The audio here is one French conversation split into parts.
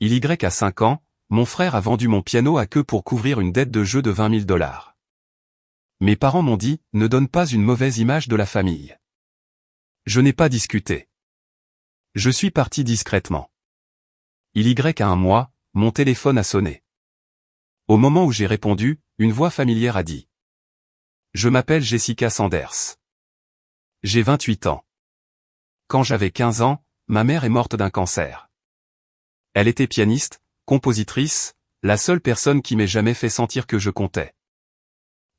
Il y a 5 ans, mon frère a vendu mon piano à queue pour couvrir une dette de jeu de $20 000. Mes parents m'ont dit, ne donne pas une mauvaise image de la famille. Je n'ai pas discuté. Je suis parti discrètement. Il y a un mois, mon téléphone a sonné. Au moment où j'ai répondu, une voix familière a dit. Je m'appelle Jessica Sanders. J'ai 28 ans. Quand j'avais 15 ans, ma mère est morte d'un cancer. Elle était pianiste, compositrice, la seule personne qui m'ait jamais fait sentir que je comptais.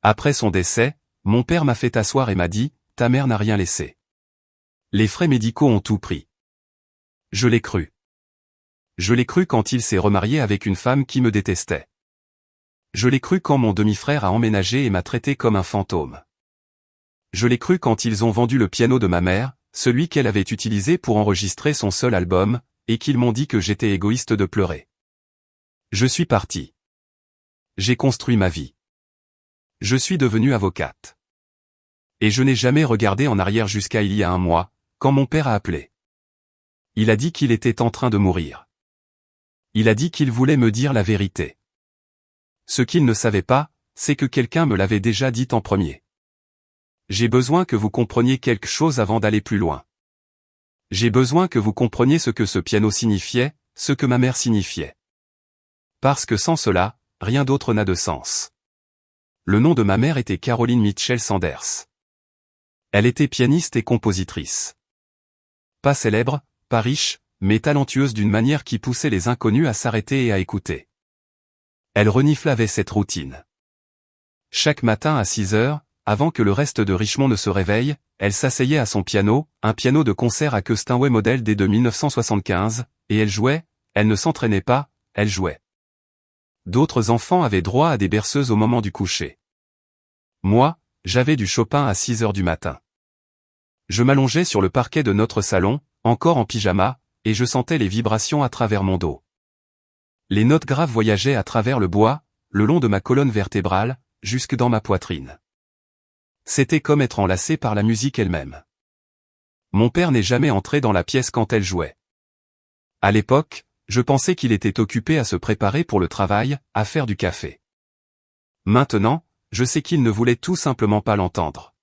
Après son décès, mon père m'a fait asseoir et m'a dit, ta mère n'a rien laissé. Les frais médicaux ont tout pris. Je l'ai cru. Je l'ai cru quand il s'est remarié avec une femme qui me détestait. Je l'ai cru quand mon demi-frère a emménagé et m'a traité comme un fantôme. Je l'ai cru quand ils ont vendu le piano de ma mère, celui qu'elle avait utilisé pour enregistrer son seul album, et qu'ils m'ont dit que j'étais égoïste de pleurer. Je suis parti. J'ai construit ma vie. Je suis devenue avocate. Et je n'ai jamais regardé en arrière jusqu'à il y a un mois, quand mon père a appelé. Il a dit qu'il était en train de mourir. Il a dit qu'il voulait me dire la vérité. Ce qu'il ne savait pas, c'est que quelqu'un me l'avait déjà dit en premier. J'ai besoin que vous compreniez quelque chose avant d'aller plus loin. J'ai besoin que vous compreniez ce que ce piano signifiait, ce que ma mère signifiait. Parce que sans cela, rien d'autre n'a de sens. Le nom de ma mère était Caroline Mitchell Sanders. Elle était pianiste et compositrice. Pas célèbre, pas riche, mais talentueuse d'une manière qui poussait les inconnus à s'arrêter et à écouter. Elle reniflait cette routine. Chaque matin à 6 heures, avant que le reste de Richmond ne se réveille, elle s'asseyait à son piano, un piano de concert à queue Steinway modèle dès de 1975, et elle jouait, elle ne s'entraînait pas, elle jouait. D'autres enfants avaient droit à des berceuses au moment du coucher. Moi, j'avais du Chopin à 6 heures du matin. Je m'allongeais sur le parquet de notre salon, encore en pyjama, et je sentais les vibrations à travers mon dos. Les notes graves voyageaient à travers le bois, le long de ma colonne vertébrale, jusque dans ma poitrine. C'était comme être enlacé par la musique elle-même. Mon père n'est jamais entré dans la pièce quand elle jouait. À l'époque, je pensais qu'il était occupé à se préparer pour le travail, à faire du café. Maintenant, je sais qu'il ne voulait tout simplement pas l'entendre.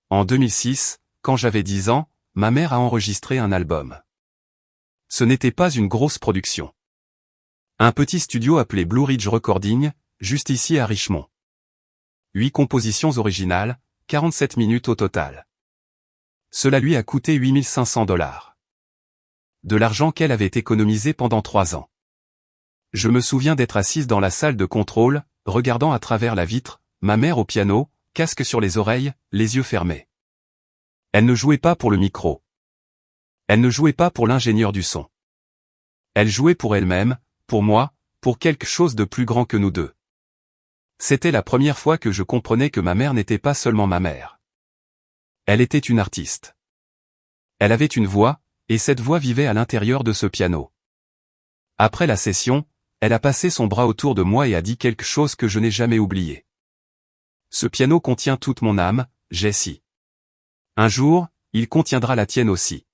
En 2006, quand j'avais 10 ans, ma mère a enregistré un album. Ce n'était pas une grosse production. Un petit studio appelé Blue Ridge Recording, juste ici à Richmond. 8 compositions originales, 47 minutes au total. Cela lui a coûté $8 500. De l'argent qu'elle avait économisé pendant 3 ans. Je me souviens d'être assise dans la salle de contrôle, regardant à travers la vitre, ma mère au piano, casque sur les oreilles, les yeux fermés. Elle ne jouait pas pour le micro. Elle ne jouait pas pour l'ingénieur du son. Elle jouait pour elle-même, pour moi, pour quelque chose de plus grand que nous deux. C'était la première fois que je comprenais que ma mère n'était pas seulement ma mère. Elle était une artiste. Elle avait une voix, et cette voix vivait à l'intérieur de ce piano. Après la session, elle a passé son bras autour de moi et a dit quelque chose que je n'ai jamais oublié. Ce piano contient toute mon âme, Jessie. Un jour, il contiendra la tienne aussi.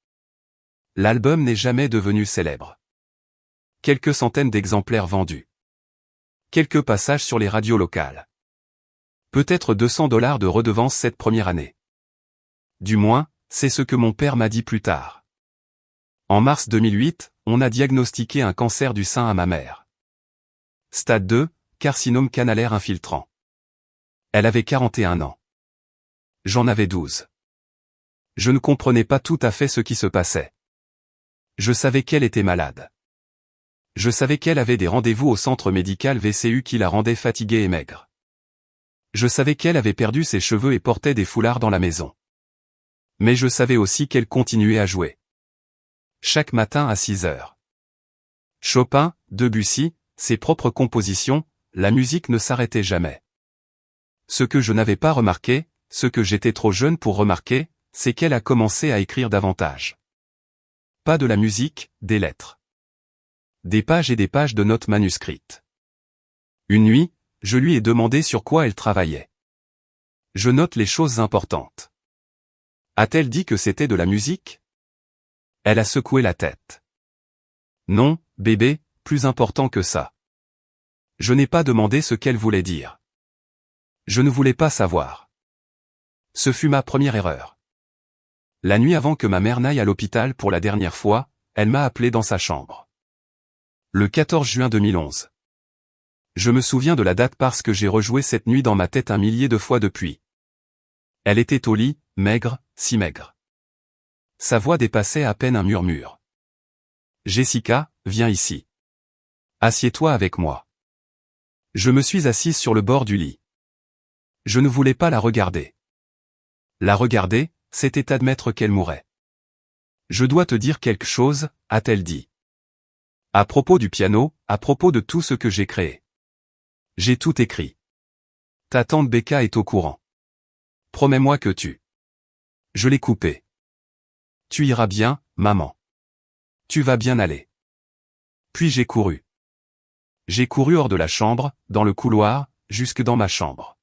L'album n'est jamais devenu célèbre. Quelques centaines d'exemplaires vendus. Quelques passages sur les radios locales. Peut-être $200 de redevance cette première année. Du moins, c'est ce que mon père m'a dit plus tard. En mars 2008, on a diagnostiqué un cancer du sein à ma mère. Stade 2, carcinome canalaire infiltrant. Elle avait 41 ans. J'en avais 12. Je ne comprenais pas tout à fait ce qui se passait. Je savais qu'elle était malade. Je savais qu'elle avait des rendez-vous au centre médical VCU qui la rendaient fatiguée et maigre. Je savais qu'elle avait perdu ses cheveux et portait des foulards dans la maison. Mais je savais aussi qu'elle continuait à jouer. Chaque matin à 6 heures. Chopin, Debussy, ses propres compositions, la musique ne s'arrêtait jamais. Ce que je n'avais pas remarqué, ce que j'étais trop jeune pour remarquer, c'est qu'elle a commencé à écrire davantage. Pas de la musique, des lettres. Des pages et des pages de notes manuscrites. Une nuit, je lui ai demandé sur quoi elle travaillait. Je note les choses importantes. A-t-elle dit que c'était de la musique? Elle a secoué la tête. Non, bébé, plus important que ça. Je n'ai pas demandé ce qu'elle voulait dire. Je ne voulais pas savoir. Ce fut ma première erreur. La nuit avant que ma mère n'aille à l'hôpital pour la dernière fois, elle m'a appelé dans sa chambre. Le 14 juin 2011. Je me souviens de la date parce que j'ai rejoué cette nuit dans ma tête 1 millier de fois depuis. Elle était au lit, maigre, si maigre. Sa voix dépassait à peine un murmure. « Jessica, viens ici. Assieds-toi avec moi. » Je me suis assise sur le bord du lit. Je ne voulais pas la regarder. La regarder, c'était admettre qu'elle mourait. « Je dois te dire quelque chose, a-t-elle dit. À propos du piano, à propos de tout ce que j'ai créé. J'ai tout écrit. Ta tante Becca est au courant. Promets-moi que tu... Je l'ai coupé. Tu iras bien, maman. Tu vas bien aller. Puis j'ai couru. J'ai couru hors de la chambre, dans le couloir, jusque dans ma chambre.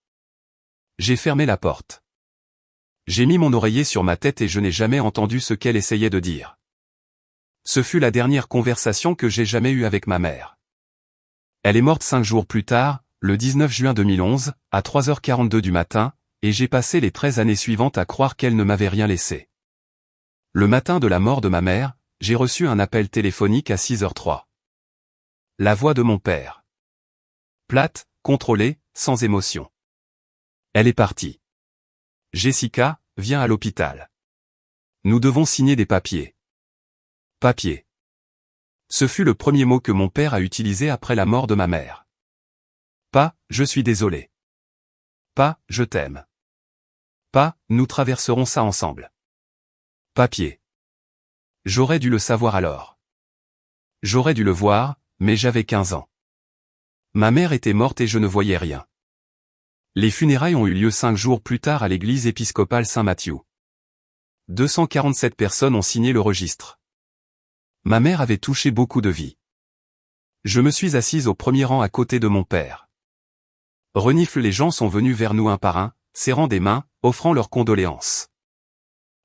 J'ai fermé la porte. J'ai mis mon oreiller sur ma tête et je n'ai jamais entendu ce qu'elle essayait de dire. Ce fut la dernière conversation que j'ai jamais eue avec ma mère. Elle est morte 5 jours plus tard, le 19 juin 2011, à 3h42 du matin, et j'ai passé les 13 années suivantes à croire qu'elle ne m'avait rien laissé. Le matin de la mort de ma mère, j'ai reçu un appel téléphonique à 6h03. La voix de mon père. Plate, contrôlée, sans émotion. Elle est partie. Jessica, viens à l'hôpital. Nous devons signer des papiers. Papier. Ce fut le premier mot que mon père a utilisé après la mort de ma mère. Pas, je suis désolé. Pas, je t'aime. Pas, nous traverserons ça ensemble. Papier. J'aurais dû le savoir alors. J'aurais dû le voir, mais j'avais 15 ans. Ma mère était morte et je ne voyais rien. Les funérailles ont eu lieu 5 jours plus tard à l'église épiscopale Saint-Mathieu. 247 personnes ont signé le registre. Ma mère avait touché beaucoup de vies. Je me suis assise au premier rang à côté de mon père. Renifle, les gens sont venus vers nous un par un, serrant des mains, offrant leurs condoléances.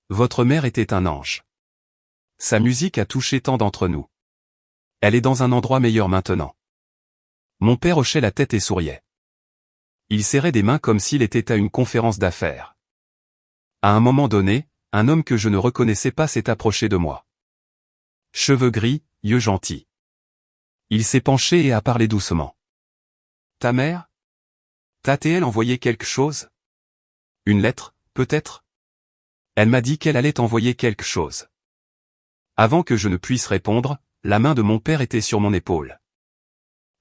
Votre mère était un ange. Sa musique a touché tant d'entre nous. Elle est dans un endroit meilleur maintenant. Mon père hochait la tête et souriait. Il serrait des mains comme s'il était à une conférence d'affaires. À un moment donné, un homme que je ne reconnaissais pas s'est approché de moi. Cheveux gris, yeux gentils. Il s'est penché et a parlé doucement. Ta mère? T'a-t-elle envoyé quelque chose? Une lettre, peut-être? Elle m'a dit qu'elle allait t'envoyer quelque chose. Avant que je ne puisse répondre, la main de mon père était sur mon épaule.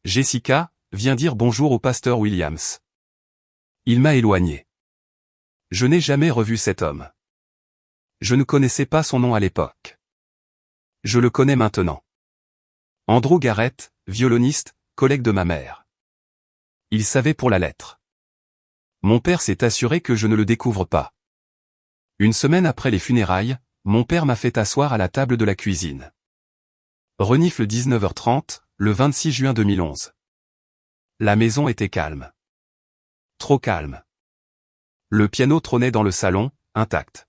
Jessica, viens dire bonjour au pasteur Williams. Il m'a éloigné. Je n'ai jamais revu cet homme. Je ne connaissais pas son nom à l'époque. Je le connais maintenant. Andrew Garrett, violoniste, collègue de ma mère. Il savait pour la lettre. Mon père s'est assuré que je ne le découvre pas. Une semaine après les funérailles, mon père m'a fait asseoir à la table de la cuisine. Renifle 19h30, le 26 juin 2011. La maison était calme. Trop calme. Le piano trônait dans le salon, intact.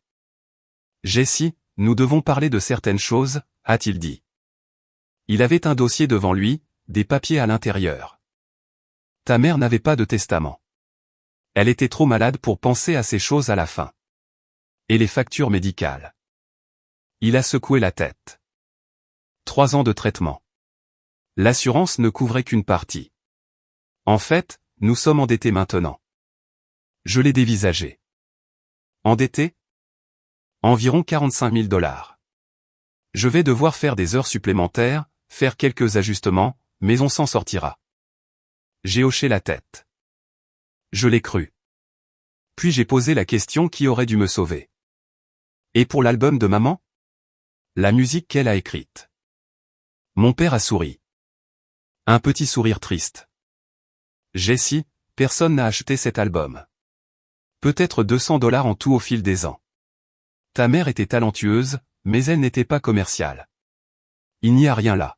Jessie, nous devons parler de certaines choses, a-t-il dit. Il avait un dossier devant lui, des papiers à l'intérieur. Ta mère n'avait pas de testament. Elle était trop malade pour penser à ces choses à la fin. Et les factures médicales. Il a secoué la tête. 3 ans de traitement. L'assurance ne couvrait qu'une partie. En fait, nous sommes endettés maintenant. Je l'ai dévisagé. Endetté? Environ 45 000 $. Je vais devoir faire des heures supplémentaires, faire quelques ajustements, mais on s'en sortira. J'ai hoché la tête. Je l'ai cru. Puis j'ai posé la question qui aurait dû me sauver. Et pour l'album de maman? La musique qu'elle a écrite. Mon père a souri. Un petit sourire triste. Jessie, personne n'a acheté cet album. Peut-être 200 $ en tout au fil des ans. Ta mère était talentueuse, mais elle n'était pas commerciale. Il n'y a rien là.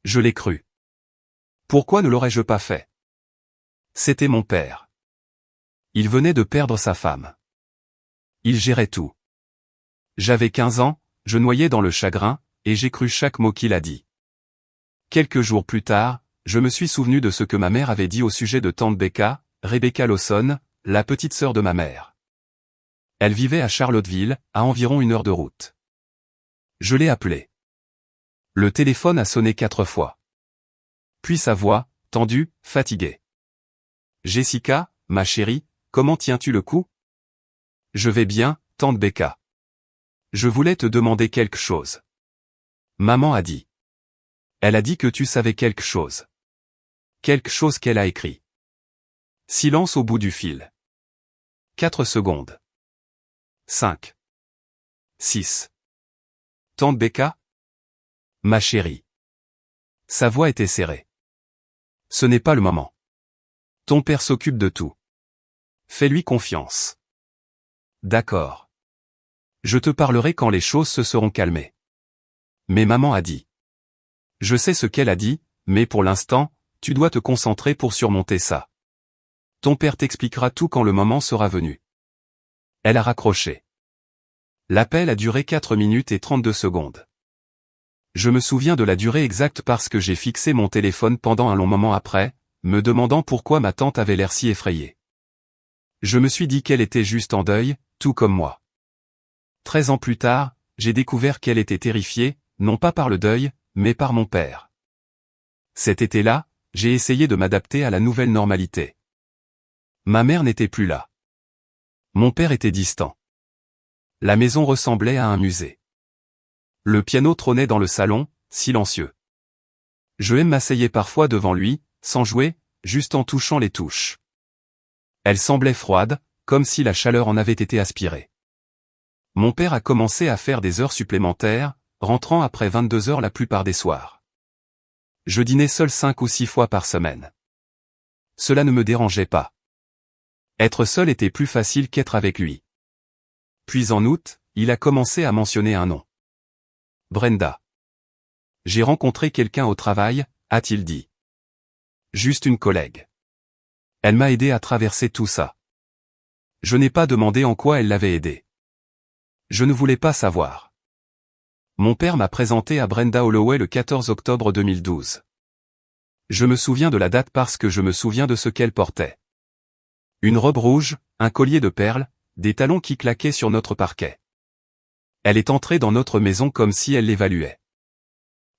Je l'ai cru. Pourquoi ne l'aurais-je pas fait? C'était mon père. Il venait de perdre sa femme. Il gérait tout. J'avais 15 ans, je noyais dans le chagrin, et j'ai cru chaque mot qu'il a dit. Quelques jours plus tard, je me suis souvenu de ce que ma mère avait dit au sujet de tante Becca, Rebecca Lawson, la petite sœur de ma mère. Elle vivait à Charlottesville, à environ 1 heure de route. Je l'ai appelée. Le téléphone a sonné 4 fois. Puis sa voix, tendue, fatiguée. « Jessica, ma chérie, comment tiens-tu le coup ? » « Je vais bien, tante Becca. Je voulais te demander quelque chose. » Maman a dit. Elle a dit que tu savais quelque chose. Quelque chose qu'elle a écrit. Silence au bout du fil. 4 secondes. 5. 6. Tante Becca ? Ma chérie. Sa voix était serrée. Ce n'est pas le moment. Ton père s'occupe de tout. Fais-lui confiance. D'accord. Je te parlerai quand les choses se seront calmées. Mais maman a dit. Je sais ce qu'elle a dit, mais pour l'instant, tu dois te concentrer pour surmonter ça. Ton père t'expliquera tout quand le moment sera venu. Elle a raccroché. L'appel a duré 4 minutes et 32 secondes. Je me souviens de la durée exacte parce que j'ai fixé mon téléphone pendant un long moment après, me demandant pourquoi ma tante avait l'air si effrayée. Je me suis dit qu'elle était juste en deuil, tout comme moi. 13 ans plus tard, j'ai découvert qu'elle était terrifiée, non pas par le deuil, mais par mon père. Cet été-là, j'ai essayé de m'adapter à la nouvelle normalité. Ma mère n'était plus là. Mon père était distant. La maison ressemblait à un musée. Le piano trônait dans le salon, silencieux. Je m'asseyais parfois devant lui, sans jouer, juste en touchant les touches. Elle semblait froide, comme si la chaleur en avait été aspirée. Mon père a commencé à faire des heures supplémentaires, rentrant après 22 heures la plupart des soirs. Je dînais seul 5 ou 6 fois par semaine. Cela ne me dérangeait pas. Être seul était plus facile qu'être avec lui. Puis en août, il a commencé à mentionner un nom. Brenda. J'ai rencontré quelqu'un au travail, a-t-il dit. Juste une collègue. Elle m'a aidé à traverser tout ça. Je n'ai pas demandé en quoi elle l'avait aidé. Je ne voulais pas savoir. Mon père m'a présenté à Brenda Holloway le 14 octobre 2012. Je me souviens de la date parce que je me souviens de ce qu'elle portait. Une robe rouge, un collier de perles, des talons qui claquaient sur notre parquet. Elle est entrée dans notre maison comme si elle l'évaluait.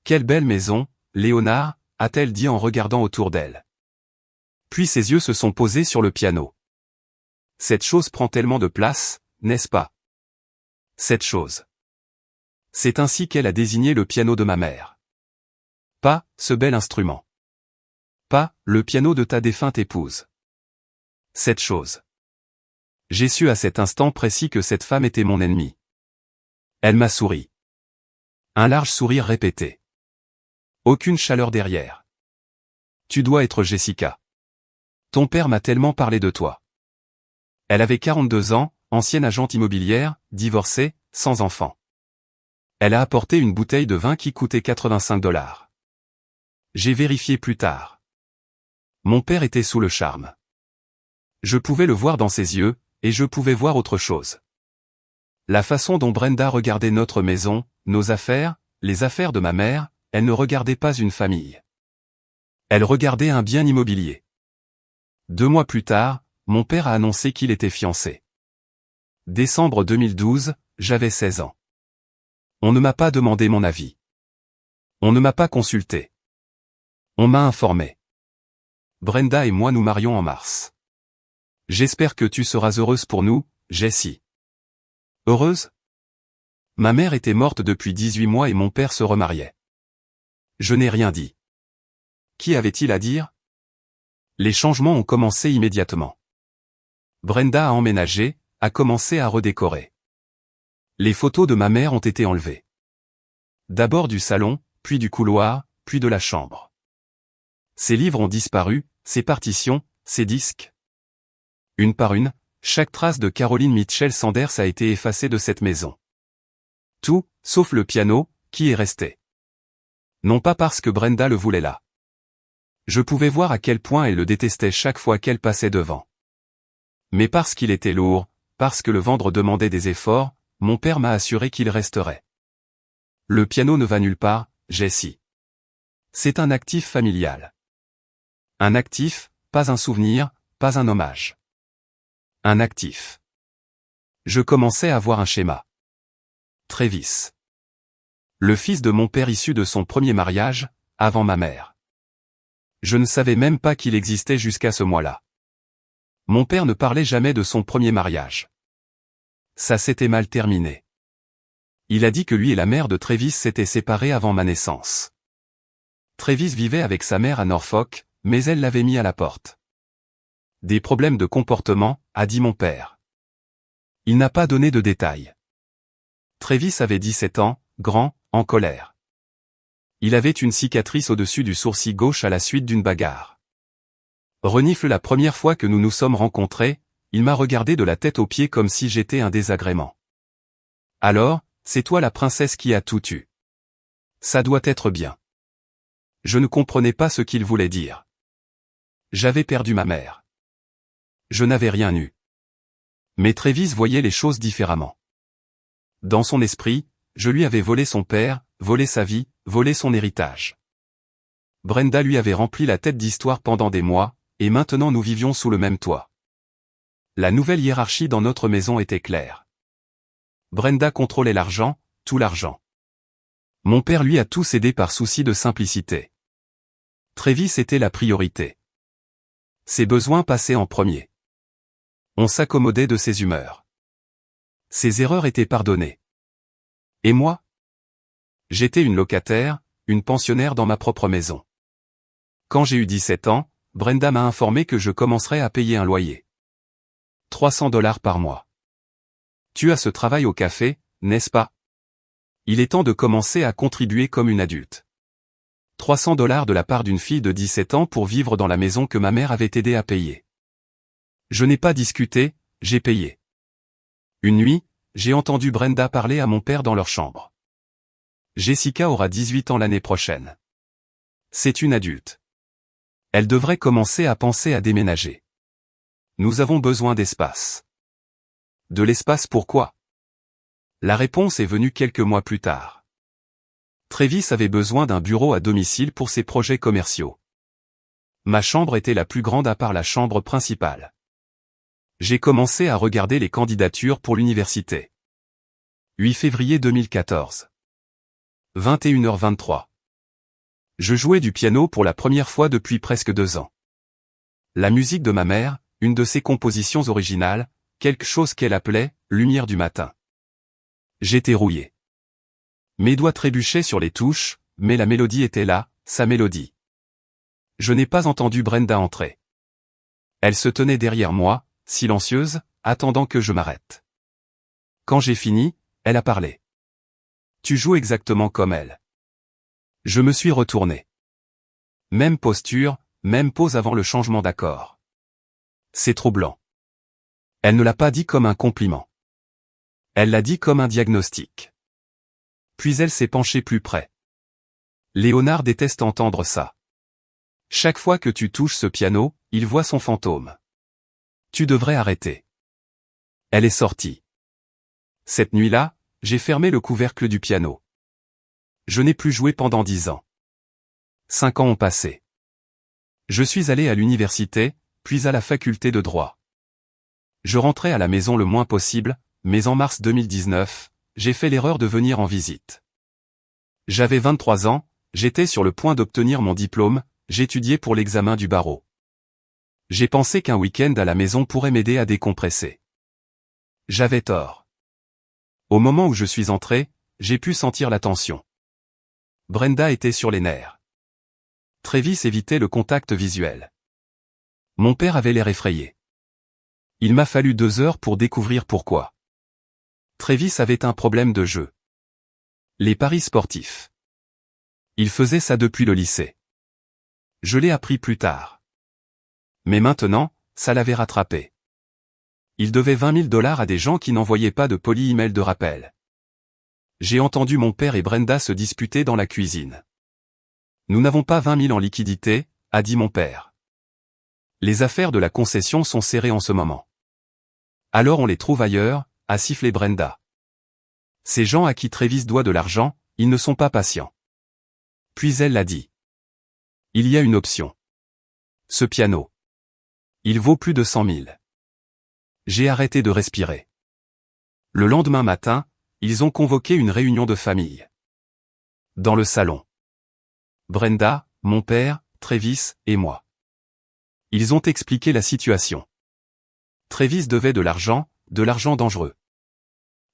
Quelle belle maison, Léonard, a-t-elle dit en regardant autour d'elle. Puis ses yeux se sont posés sur le piano. Cette chose prend tellement de place, n'est-ce pas? Cette chose. C'est ainsi qu'elle a désigné le piano de ma mère. Pas, ce bel instrument. Pas, le piano de ta défunte épouse. Cette chose. J'ai su à cet instant précis que cette femme était mon ennemie. Elle m'a souri. Un large sourire répété. Aucune chaleur derrière. Tu dois être Jessica. Ton père m'a tellement parlé de toi. Elle avait 42 ans, ancienne agente immobilière, divorcée, sans enfant. Elle a apporté une bouteille de vin qui coûtait 85 $. J'ai vérifié plus tard. Mon père était sous le charme. Je pouvais le voir dans ses yeux, et je pouvais voir autre chose. La façon dont Brenda regardait notre maison, nos affaires, les affaires de ma mère, elle ne regardait pas une famille. Elle regardait un bien immobilier. 2 mois plus tard, mon père a annoncé qu'il était fiancé. Décembre 2012, j'avais 16 ans. On ne m'a pas demandé mon avis. On ne m'a pas consulté. On m'a informé. Brenda et moi nous marions en mars. J'espère que tu seras heureuse pour nous, Jessie. Heureuse? Ma mère était morte depuis 18 mois et mon père se remariait. Je n'ai rien dit. Qui avait-il à dire? Les changements ont commencé immédiatement. Brenda a emménagé, a commencé à redécorer. Les photos de ma mère ont été enlevées. D'abord du salon, puis du couloir, puis de la chambre. Ses livres ont disparu, ses partitions, ses disques. Une par une, chaque trace de Caroline Mitchell Sanders a été effacée de cette maison. Tout, sauf le piano, qui est resté. Non pas parce que Brenda le voulait là. Je pouvais voir à quel point elle le détestait chaque fois qu'elle passait devant. Mais parce qu'il était lourd, parce que le vendre demandait des efforts, mon père m'a assuré qu'il resterait. Le piano ne va nulle part, Jessie. C'est un actif familial. Un actif, pas un souvenir, pas un hommage. Un actif. Je commençais à voir un schéma. Travis. Le fils de mon père issu de son premier mariage, avant ma mère. Je ne savais même pas qu'il existait jusqu'à ce mois-là. Mon père ne parlait jamais de son premier mariage. Ça s'était mal terminé. Il a dit que lui et la mère de Travis s'étaient séparés avant ma naissance. Travis vivait avec sa mère à Norfolk, mais elle l'avait mis à la porte. Des problèmes de comportement, a dit mon père. Il n'a pas donné de détails. Travis avait 17 ans, grand, en colère. Il avait une cicatrice au-dessus du sourcil gauche à la suite d'une bagarre. Renifle la première fois que nous nous sommes rencontrés, il m'a regardé de la tête aux pieds comme si j'étais un désagrément. Alors, c'est toi la princesse qui a tout eu. Ça doit être bien. Je ne comprenais pas ce qu'il voulait dire. J'avais perdu ma mère. Je n'avais rien eu. Mais Travis voyait les choses différemment. Dans son esprit, je lui avais volé son père, volé sa vie, volé son héritage. Brenda lui avait rempli la tête d'histoires pendant des mois, et maintenant nous vivions sous le même toit. La nouvelle hiérarchie dans notre maison était claire. Brenda contrôlait l'argent, tout l'argent. Mon père lui a tout cédé par souci de simplicité. Travis était la priorité. Ses besoins passaient en premier. On s'accommodait de ses humeurs. Ses erreurs étaient pardonnées. Et moi? J'étais une locataire, une pensionnaire dans ma propre maison. Quand j'ai eu 17 ans, Brenda m'a informé que je commencerais à payer un loyer. $300 par mois. Tu as ce travail au café, n'est-ce pas? Il est temps de commencer à contribuer comme une adulte. $300 de la part d'une fille de 17 ans pour vivre dans la maison que ma mère avait aidé à payer. Je n'ai pas discuté, j'ai payé. Une nuit, j'ai entendu Brenda parler à mon père dans leur chambre. Jessica aura 18 ans l'année prochaine. C'est une adulte. Elle devrait commencer à penser à déménager. Nous avons besoin d'espace. De l'espace pourquoi? La réponse est venue quelques mois plus tard. Travis avait besoin d'un bureau à domicile pour ses projets commerciaux. Ma chambre était la plus grande à part la chambre principale. J'ai commencé à regarder les candidatures pour l'université. 8 février 2014. 21h23. Je jouais du piano pour la première fois depuis presque 2 ans. La musique de ma mère, une de ses compositions originales, quelque chose qu'elle appelait « lumière du matin ». J'étais rouillé. Mes doigts trébuchaient sur les touches, mais la mélodie était là, sa mélodie. Je n'ai pas entendu Brenda entrer. Elle se tenait derrière moi, silencieuse, attendant que je m'arrête. Quand j'ai fini, elle a parlé. Tu joues exactement comme elle. Je me suis retourné. Même posture, même pose avant le changement d'accord. C'est troublant. Elle ne l'a pas dit comme un compliment. Elle l'a dit comme un diagnostic. Puis elle s'est penchée plus près. Léonard déteste entendre ça. Chaque fois que tu touches ce piano, il voit son fantôme. Tu devrais arrêter. Elle est sortie. Cette nuit-là, j'ai fermé le couvercle du piano. Je n'ai plus joué pendant 10 ans. 5 ans ont passé. Je suis allé à l'université, puis à la faculté de droit. Je rentrais à la maison le moins possible, mais en mars 2019, j'ai fait l'erreur de venir en visite. J'avais 23 ans, j'étais sur le point d'obtenir mon diplôme, j'étudiais pour l'examen du barreau. J'ai pensé qu'un week-end à la maison pourrait m'aider à décompresser. J'avais tort. Au moment où je suis entré, j'ai pu sentir la tension. Brenda était sur les nerfs. Travis évitait le contact visuel. Mon père avait l'air effrayé. Il m'a fallu 2 heures pour découvrir pourquoi. Travis avait un problème de jeu. Les paris sportifs. Il faisait ça depuis le lycée. Je l'ai appris plus tard. Mais maintenant, ça l'avait rattrapé. Il devait $20 000 à des gens qui n'envoyaient pas de poly-email de rappel. J'ai entendu mon père et Brenda se disputer dans la cuisine. Nous n'avons pas 20 000 en liquidité, a dit mon père. Les affaires de la concession sont serrées en ce moment. Alors on les trouve ailleurs, a sifflé Brenda. Ces gens à qui Travis doit de l'argent, ils ne sont pas patients. Puis elle l'a dit. Il y a une option. Ce piano. Il vaut plus de 100 000. J'ai arrêté de respirer. Le lendemain matin, ils ont convoqué une réunion de famille. Dans le salon. Brenda, mon père, Travis, et moi. Ils ont expliqué la situation. Travis devait de l'argent dangereux.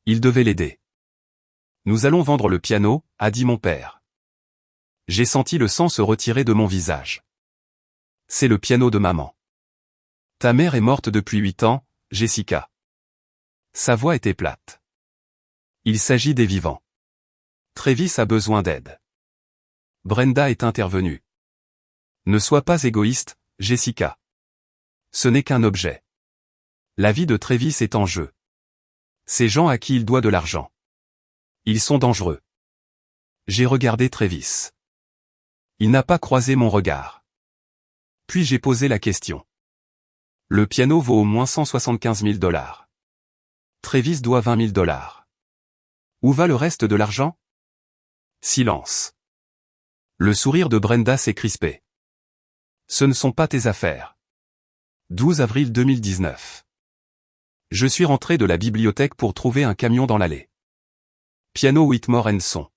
Il devait l'aider. Nous allons vendre le piano, a dit mon père. J'ai senti le sang se retirer de mon visage. C'est le piano de maman. Ta mère est morte depuis 8 ans, Jessica. Sa voix était plate. Il s'agit des vivants. Travis a besoin d'aide. Brenda est intervenue. Ne sois pas égoïste, Jessica. Ce n'est qu'un objet. La vie de Travis est en jeu. Ces gens à qui il doit de l'argent. Ils sont dangereux. J'ai regardé Travis. Il n'a pas croisé mon regard. Puis j'ai posé la question. Le piano vaut au moins 175 000 $. Travis doit 20 000 $. Où va le reste de l'argent? Silence. Le sourire de Brenda s'est crispé. Ce ne sont pas tes affaires. 12 avril 2019. Je suis rentré de la bibliothèque pour trouver un camion dans l'allée. Piano Whitmore & Son.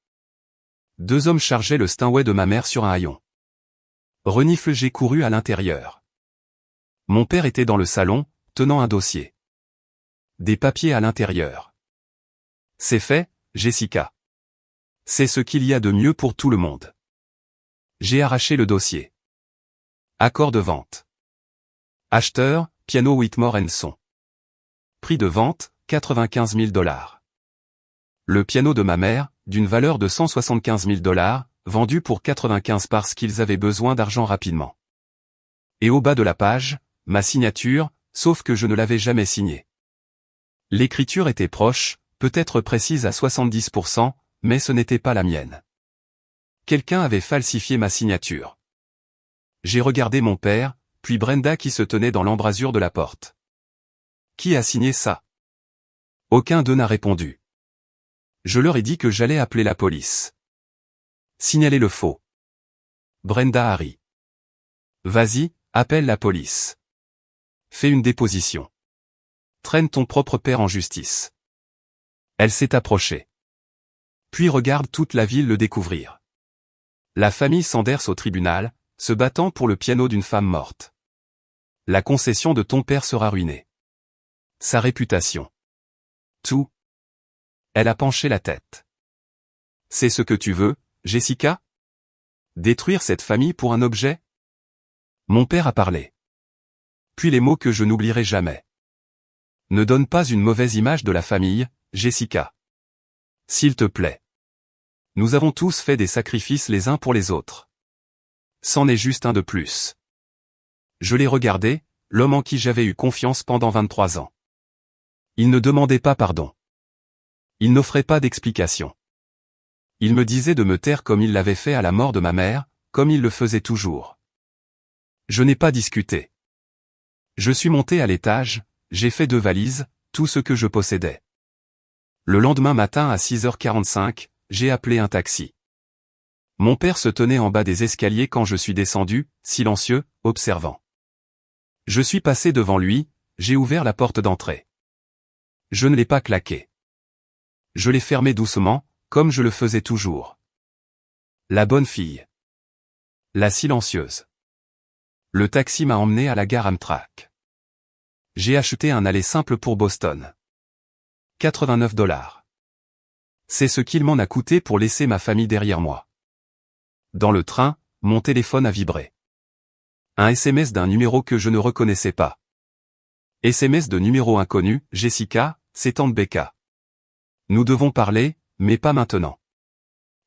2 hommes chargeaient le Steinway de ma mère sur un haillon. Renifle, j'ai couru à l'intérieur. Mon père était dans le salon, tenant un dossier. Des papiers à l'intérieur. C'est fait, Jessica. C'est ce qu'il y a de mieux pour tout le monde. J'ai arraché le dossier. Accord de vente. Acheteur, piano Whitmore & Son. Prix de vente, 95 000 $. Le piano de ma mère, d'une valeur de 175 000 $, vendu pour 95 parce qu'ils avaient besoin d'argent rapidement. Et au bas de la page, ma signature, sauf que je ne l'avais jamais signée. L'écriture était proche, peut-être précise à 70%, mais ce n'était pas la mienne. Quelqu'un avait falsifié ma signature. J'ai regardé mon père, puis Brenda qui se tenait dans l'embrasure de la porte. Qui a signé ça? Aucun d'eux n'a répondu. Je leur ai dit que j'allais appeler la police. Signaler le faux. Brenda a ri. Vas-y, appelle la police. Fais une déposition. Traîne ton propre père en justice. Elle s'est approchée. Puis regarde toute la ville le découvrir. La famille Sanders au tribunal, se battant pour le piano d'une femme morte. La concession de ton père sera ruinée. Sa réputation. Tout. Elle a penché la tête. C'est ce que tu veux, Jessica? Détruire cette famille pour un objet? Mon père a parlé. Puis les mots que je n'oublierai jamais. Ne donne pas une mauvaise image de la famille, Jessica. S'il te plaît. Nous avons tous fait des sacrifices les uns pour les autres. C'en est juste un de plus. Je l'ai regardé, l'homme en qui j'avais eu confiance pendant 23 ans. Il ne demandait pas pardon. Il n'offrait pas d'explication. Il me disait de me taire comme il l'avait fait à la mort de ma mère, comme il le faisait toujours. Je n'ai pas discuté. Je suis monté à l'étage, j'ai fait 2 valises, tout ce que je possédais. Le lendemain matin à 6h45, j'ai appelé un taxi. Mon père se tenait en bas des escaliers quand je suis descendu, silencieux, observant. Je suis passé devant lui, j'ai ouvert la porte d'entrée. Je ne l'ai pas claqué. Je l'ai fermé doucement, comme je le faisais toujours. La bonne fille. La silencieuse. Le taxi m'a emmené à la gare Amtrak. J'ai acheté un aller simple pour Boston. 89 $. C'est ce qu'il m'en a coûté pour laisser ma famille derrière moi. Dans le train, mon téléphone a vibré. Un SMS d'un numéro que je ne reconnaissais pas. SMS de numéro inconnu, Jessica, c'est tante Becca. Nous devons parler, mais pas maintenant.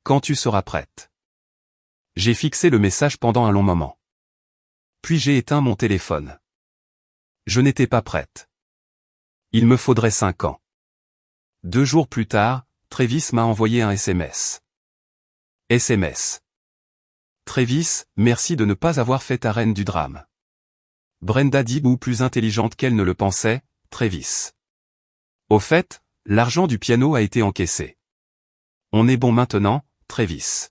Quand tu seras prête. J'ai fixé le message pendant un long moment. Puis j'ai éteint mon téléphone. Je n'étais pas prête. Il me faudrait 5 ans. 2 jours plus tard, Travis m'a envoyé un SMS. SMS. Travis, merci de ne pas avoir fait ta reine du drame. Brenda dit ou plus intelligente qu'elle ne le pensait, Travis. Au fait, l'argent du piano a été encaissé. On est bon maintenant, Travis.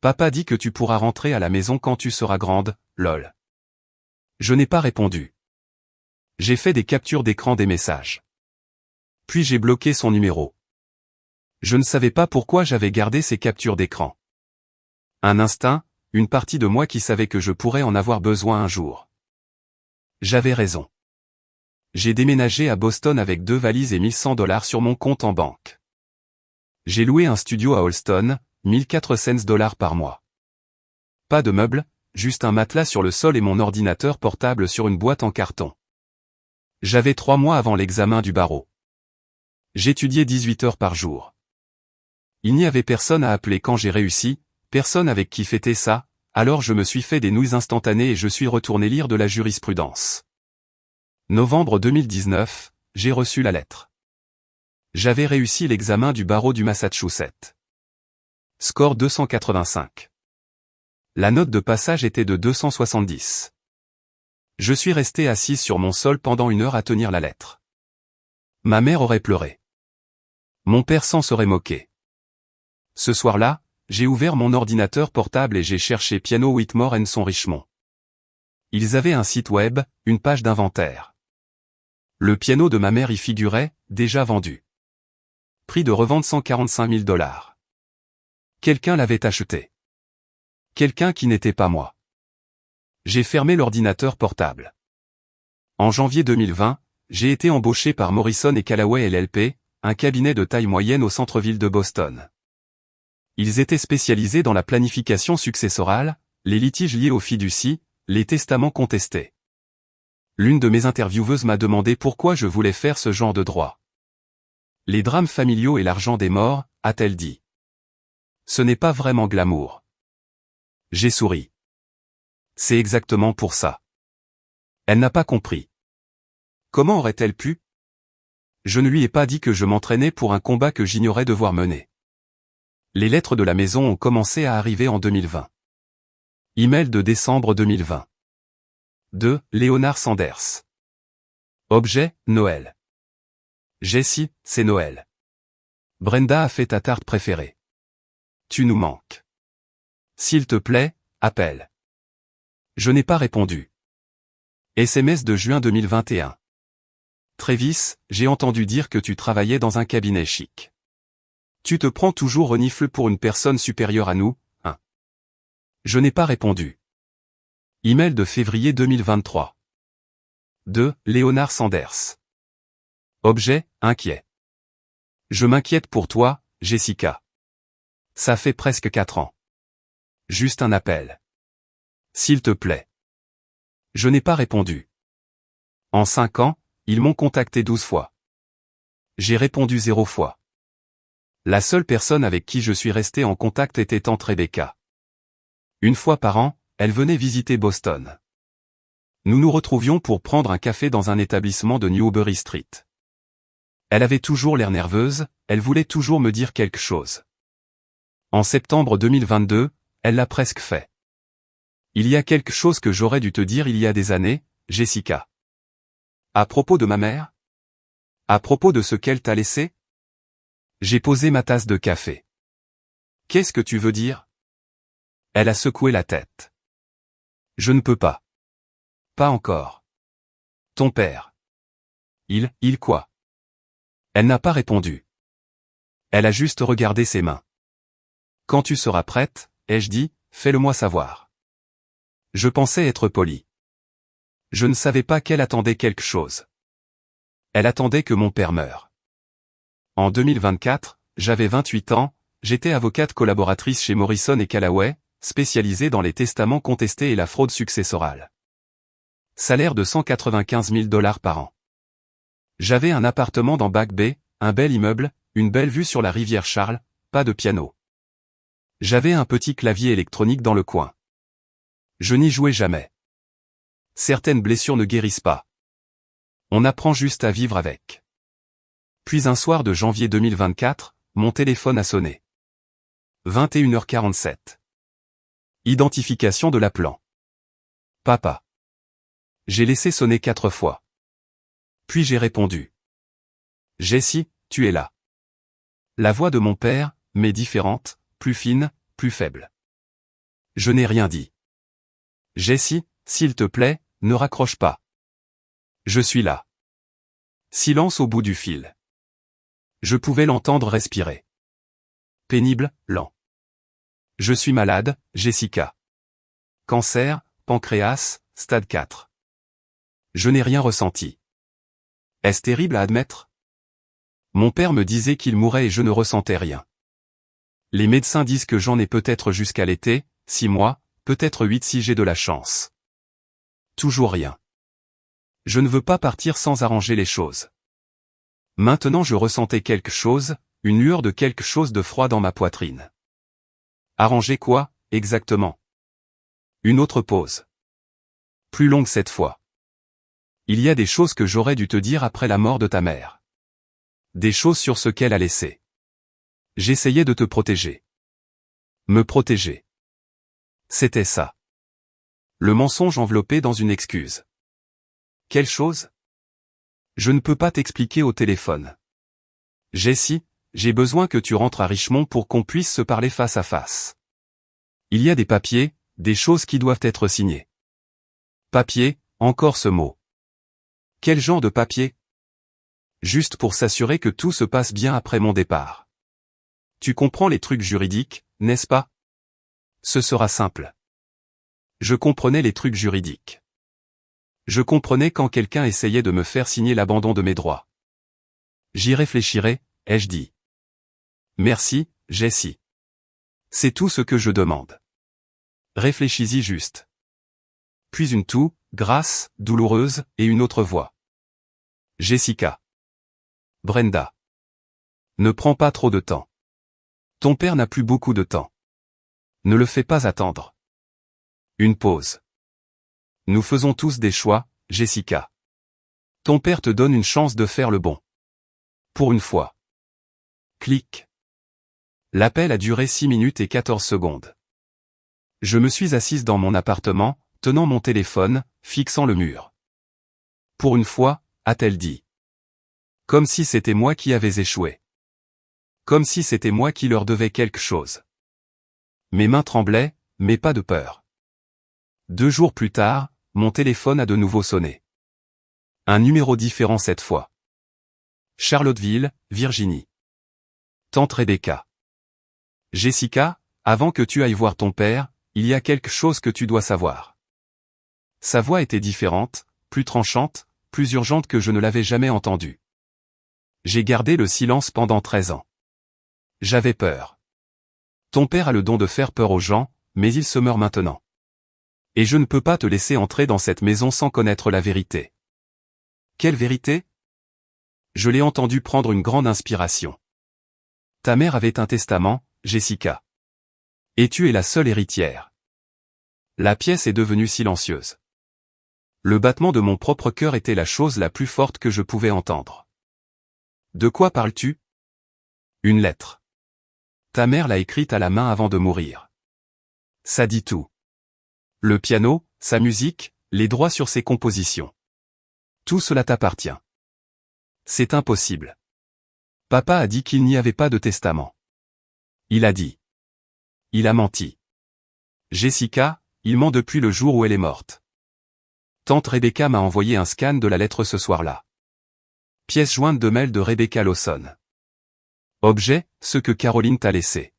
Papa dit que tu pourras rentrer à la maison quand tu seras grande, lol. Je n'ai pas répondu. J'ai fait des captures d'écran des messages. Puis j'ai bloqué son numéro. Je ne savais pas pourquoi j'avais gardé ces captures d'écran. Un instinct, une partie de moi qui savait que je pourrais en avoir besoin un jour. J'avais raison. J'ai déménagé à Boston avec 2 valises et $1100 sur mon compte en banque. J'ai loué un studio à Allston, $1400 par mois. Pas de meubles, juste un matelas sur le sol et mon ordinateur portable sur une boîte en carton. J'avais 3 mois avant l'examen du barreau. J'étudiais 18 heures par jour. Il n'y avait personne à appeler quand j'ai réussi, personne avec qui fêter ça, alors je me suis fait des nouilles instantanées et je suis retourné lire de la jurisprudence. Novembre 2019, j'ai reçu la lettre. J'avais réussi l'examen du barreau du Massachusetts. Score 285. La note de passage était de 270. Je suis resté assise sur mon sol pendant 1 heure à tenir la lettre. Ma mère aurait pleuré. Mon père s'en serait moqué. Ce soir-là, j'ai ouvert mon ordinateur portable et j'ai cherché Piano Whitmore & Son Richmond. Ils avaient un site web, une page d'inventaire. Le piano de ma mère y figurait, déjà vendu. Prix de revente $145 000. Quelqu'un l'avait acheté. Quelqu'un qui n'était pas moi. J'ai fermé l'ordinateur portable. En janvier 2020, j'ai été embauché par Morrison & Callaway LLP, un cabinet de taille moyenne au centre-ville de Boston. Ils étaient spécialisés dans la planification successorale, les litiges liés aux fiducies, les testaments contestés. L'une de mes intervieweuses m'a demandé pourquoi je voulais faire ce genre de droit. Les drames familiaux et l'argent des morts, a-t-elle dit. Ce n'est pas vraiment glamour. J'ai souri. C'est exactement pour ça. Elle n'a pas compris. Comment aurait-elle pu? Je ne lui ai pas dit que je m'entraînais pour un combat que j'ignorais devoir mener. Les lettres de la maison ont commencé à arriver en 2020. Email de décembre 2020. De Leonard Sanders. Objet, Noël. Jessie, c'est Noël. Brenda a fait ta tarte préférée. Tu nous manques. S'il te plaît, appelle. Je n'ai pas répondu. SMS de juin 2021. Travis, j'ai entendu dire que tu travaillais dans un cabinet chic. Tu te prends toujours renifle pour une personne supérieure à nous, hein? Je n'ai pas répondu. Email de février 2023. De Leonard Sanders. Objet, inquiet. Je m'inquiète pour toi, Jessica. Ça fait presque 4 ans. Juste un appel. S'il te plaît. Je n'ai pas répondu. En 5 ans, ils m'ont contacté 12 fois. J'ai répondu 0 fois. La seule personne avec qui je suis resté en contact était tante Rebecca. Une fois par an, elle venait visiter Boston. Nous nous retrouvions pour prendre un café dans un établissement de Newbury Street. Elle avait toujours l'air nerveuse, elle voulait toujours me dire quelque chose. En septembre 2022, elle l'a presque fait. Il y a quelque chose que j'aurais dû te dire il y a des années, Jessica. À propos de ma mère? À propos de ce qu'elle t'a laissé? J'ai posé ma tasse de café. Qu'est-ce que tu veux dire? Elle a secoué la tête. Je ne peux pas. Pas encore. Ton père. Il quoi? Elle n'a pas répondu. Elle a juste regardé ses mains. Quand tu seras prête, ai-je dit, fais-le-moi savoir. Je pensais être poli. Je ne savais pas qu'elle attendait quelque chose. Elle attendait que mon père meure. En 2024, j'avais 28 ans, j'étais avocate collaboratrice chez Morrison & Callaway, spécialisée dans les testaments contestés et la fraude successorale. Salaire de $195 000 par an. J'avais un appartement dans Back Bay, un bel immeuble, une belle vue sur la rivière Charles, pas de piano. J'avais un petit clavier électronique dans le coin. Je n'y jouais jamais. Certaines blessures ne guérissent pas. On apprend juste à vivre avec. Puis un soir de janvier 2024, mon téléphone a sonné. 21h47. Identification de l'appelant. Papa. J'ai laissé sonner 4 fois. Puis j'ai répondu. Jessie, tu es là. La voix de mon père, mais différente, plus fine, plus faible. Je n'ai rien dit. Jessie, s'il te plaît, ne raccroche pas. Je suis là. Silence au bout du fil. Je pouvais l'entendre respirer. Pénible, lent. Je suis malade, Jessica. Cancer, pancréas, stade 4. Je n'ai rien ressenti. Est-ce terrible à admettre? Mon père me disait qu'il mourrait et je ne ressentais rien. Les médecins disent que j'en ai peut-être jusqu'à l'été, 6 mois, peut-être 8 si j'ai de la chance. Toujours rien. Je ne veux pas partir sans arranger les choses. Maintenant je ressentais quelque chose, une lueur de quelque chose de froid dans ma poitrine. Arranger quoi, exactement? Une autre pause. Plus longue cette fois. Il y a des choses que j'aurais dû te dire après la mort de ta mère. Des choses sur ce qu'elle a laissé. J'essayais de te protéger. Me protéger. C'était ça. Le mensonge enveloppé dans une excuse. Quelle chose? Je ne peux pas t'expliquer au téléphone. Jessie, j'ai besoin que tu rentres à Richmond pour qu'on puisse se parler face à face. Il y a des papiers, des choses qui doivent être signées. Papier, encore ce mot. Quel genre de papier? Juste pour s'assurer que tout se passe bien après mon départ. Tu comprends les trucs juridiques, n'est-ce pas? Ce sera simple. Je comprenais les trucs juridiques. Je comprenais quand quelqu'un essayait de me faire signer l'abandon de mes droits. J'y réfléchirai, ai-je dit. Merci, Jessie. C'est tout ce que je demande. Réfléchis-y juste. Puis une toux, grasse, douloureuse, et une autre voix. Jessica. Brenda. Ne prends pas trop de temps. Ton père n'a plus beaucoup de temps. Ne le fais pas attendre. Une pause. Nous faisons tous des choix, Jessica. Ton père te donne une chance de faire le bon. Pour une fois. Clic. L'appel a duré 6 minutes et 14 secondes. Je me suis assise dans mon appartement, tenant mon téléphone, fixant le mur. Pour une fois, a-t-elle dit. Comme si c'était moi qui avais échoué. Comme si c'était moi qui leur devais quelque chose. Mes mains tremblaient, mais pas de peur. 2 jours plus tard, mon téléphone a de nouveau sonné. Un numéro différent cette fois. Charlottesville, Virginie. Tante Rebecca. Jessica, avant que tu ailles voir ton père, il y a quelque chose que tu dois savoir. Sa voix était différente, plus tranchante, plus urgente que je ne l'avais jamais entendue. J'ai gardé le silence pendant 13 ans. J'avais peur. Ton père a le don de faire peur aux gens, mais il se meurt maintenant. Et je ne peux pas te laisser entrer dans cette maison sans connaître la vérité. Quelle vérité? Je l'ai entendu prendre une grande inspiration. Ta mère avait un testament, Jessica. Et tu es la seule héritière. La pièce est devenue silencieuse. Le battement de mon propre cœur était la chose la plus forte que je pouvais entendre. De quoi parles-tu? Une lettre. Ta mère l'a écrite à la main avant de mourir. Ça dit tout. Le piano, sa musique, les droits sur ses compositions. Tout cela t'appartient. C'est impossible. Papa a dit qu'il n'y avait pas de testament. Il a dit. Il a menti. Jessica, il ment depuis le jour où elle est morte. Tante Rebecca m'a envoyé un scan de la lettre ce soir-là. Pièce jointe de mail de Rebecca Lawson. Objet, ce que Caroline t'a laissé.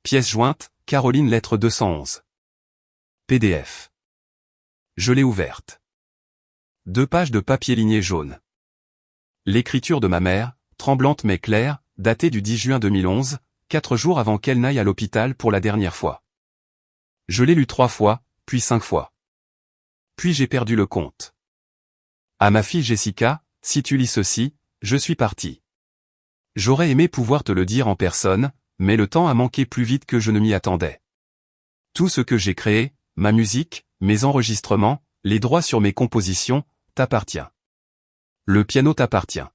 Pièce jointe, Caroline lettre 211. PDF. Je l'ai ouverte. 2 pages de papier ligné jaune. L'écriture de ma mère, tremblante mais claire, datée du 10 juin 2011, 4 jours avant qu'elle n'aille à l'hôpital pour la dernière fois. Je l'ai lu 3 fois, puis 5 fois. Puis j'ai perdu le compte. À ma fille Jessica, si tu lis ceci, je suis parti. J'aurais aimé pouvoir te le dire en personne, mais le temps a manqué plus vite que je ne m'y attendais. Tout ce que j'ai créé, ma musique, mes enregistrements, les droits sur mes compositions, t'appartient. Le piano t'appartient.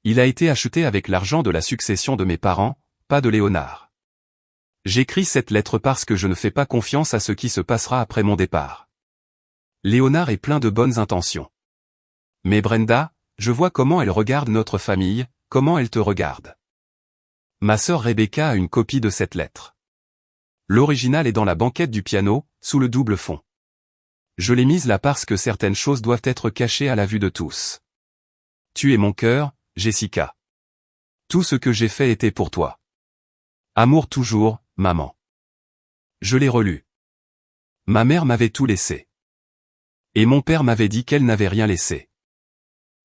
Il a été acheté avec l'argent de la succession de mes parents, pas de Léonard. J'écris cette lettre parce que je ne fais pas confiance à ce qui se passera après mon départ. Léonard est plein de bonnes intentions. Mais Brenda, je vois comment elle regarde notre famille, comment elle te regarde. Ma sœur Rebecca a une copie de cette lettre. L'original est dans la banquette du piano, sous le double fond. Je l'ai mise là parce que certaines choses doivent être cachées à la vue de tous. Tu es mon cœur, Jessica. Tout ce que j'ai fait était pour toi. Amour toujours, maman. Je l'ai relu. Ma mère m'avait tout laissé. Et mon père m'avait dit qu'elle n'avait rien laissé.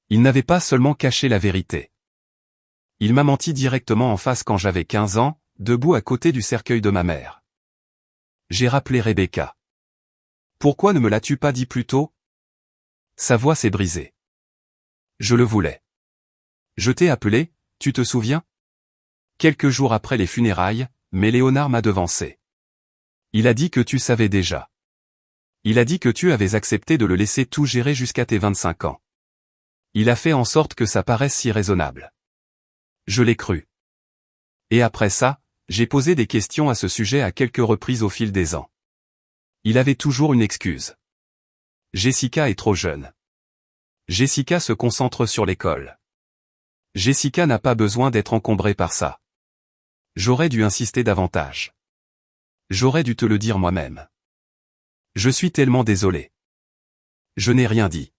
Il n'avait pas seulement caché la vérité. Il m'a menti directement en face quand j'avais 15 ans, debout à côté du cercueil de ma mère. J'ai rappelé Rebecca. Pourquoi ne me l'as-tu pas dit plus tôt? Sa voix s'est brisée. Je le voulais. Je t'ai appelé, tu te souviens? Quelques jours après les funérailles, mais Léonard m'a devancé. Il a dit que tu savais déjà. Il a dit que tu avais accepté de le laisser tout gérer jusqu'à tes 25 ans. Il a fait en sorte que ça paraisse si raisonnable. Je l'ai cru. Et après ça, j'ai posé des questions à ce sujet à quelques reprises au fil des ans. Il avait toujours une excuse. Jessica est trop jeune. Jessica se concentre sur l'école. Jessica n'a pas besoin d'être encombrée par ça. J'aurais dû insister davantage. J'aurais dû te le dire moi-même. Je suis tellement désolé. Je n'ai rien dit.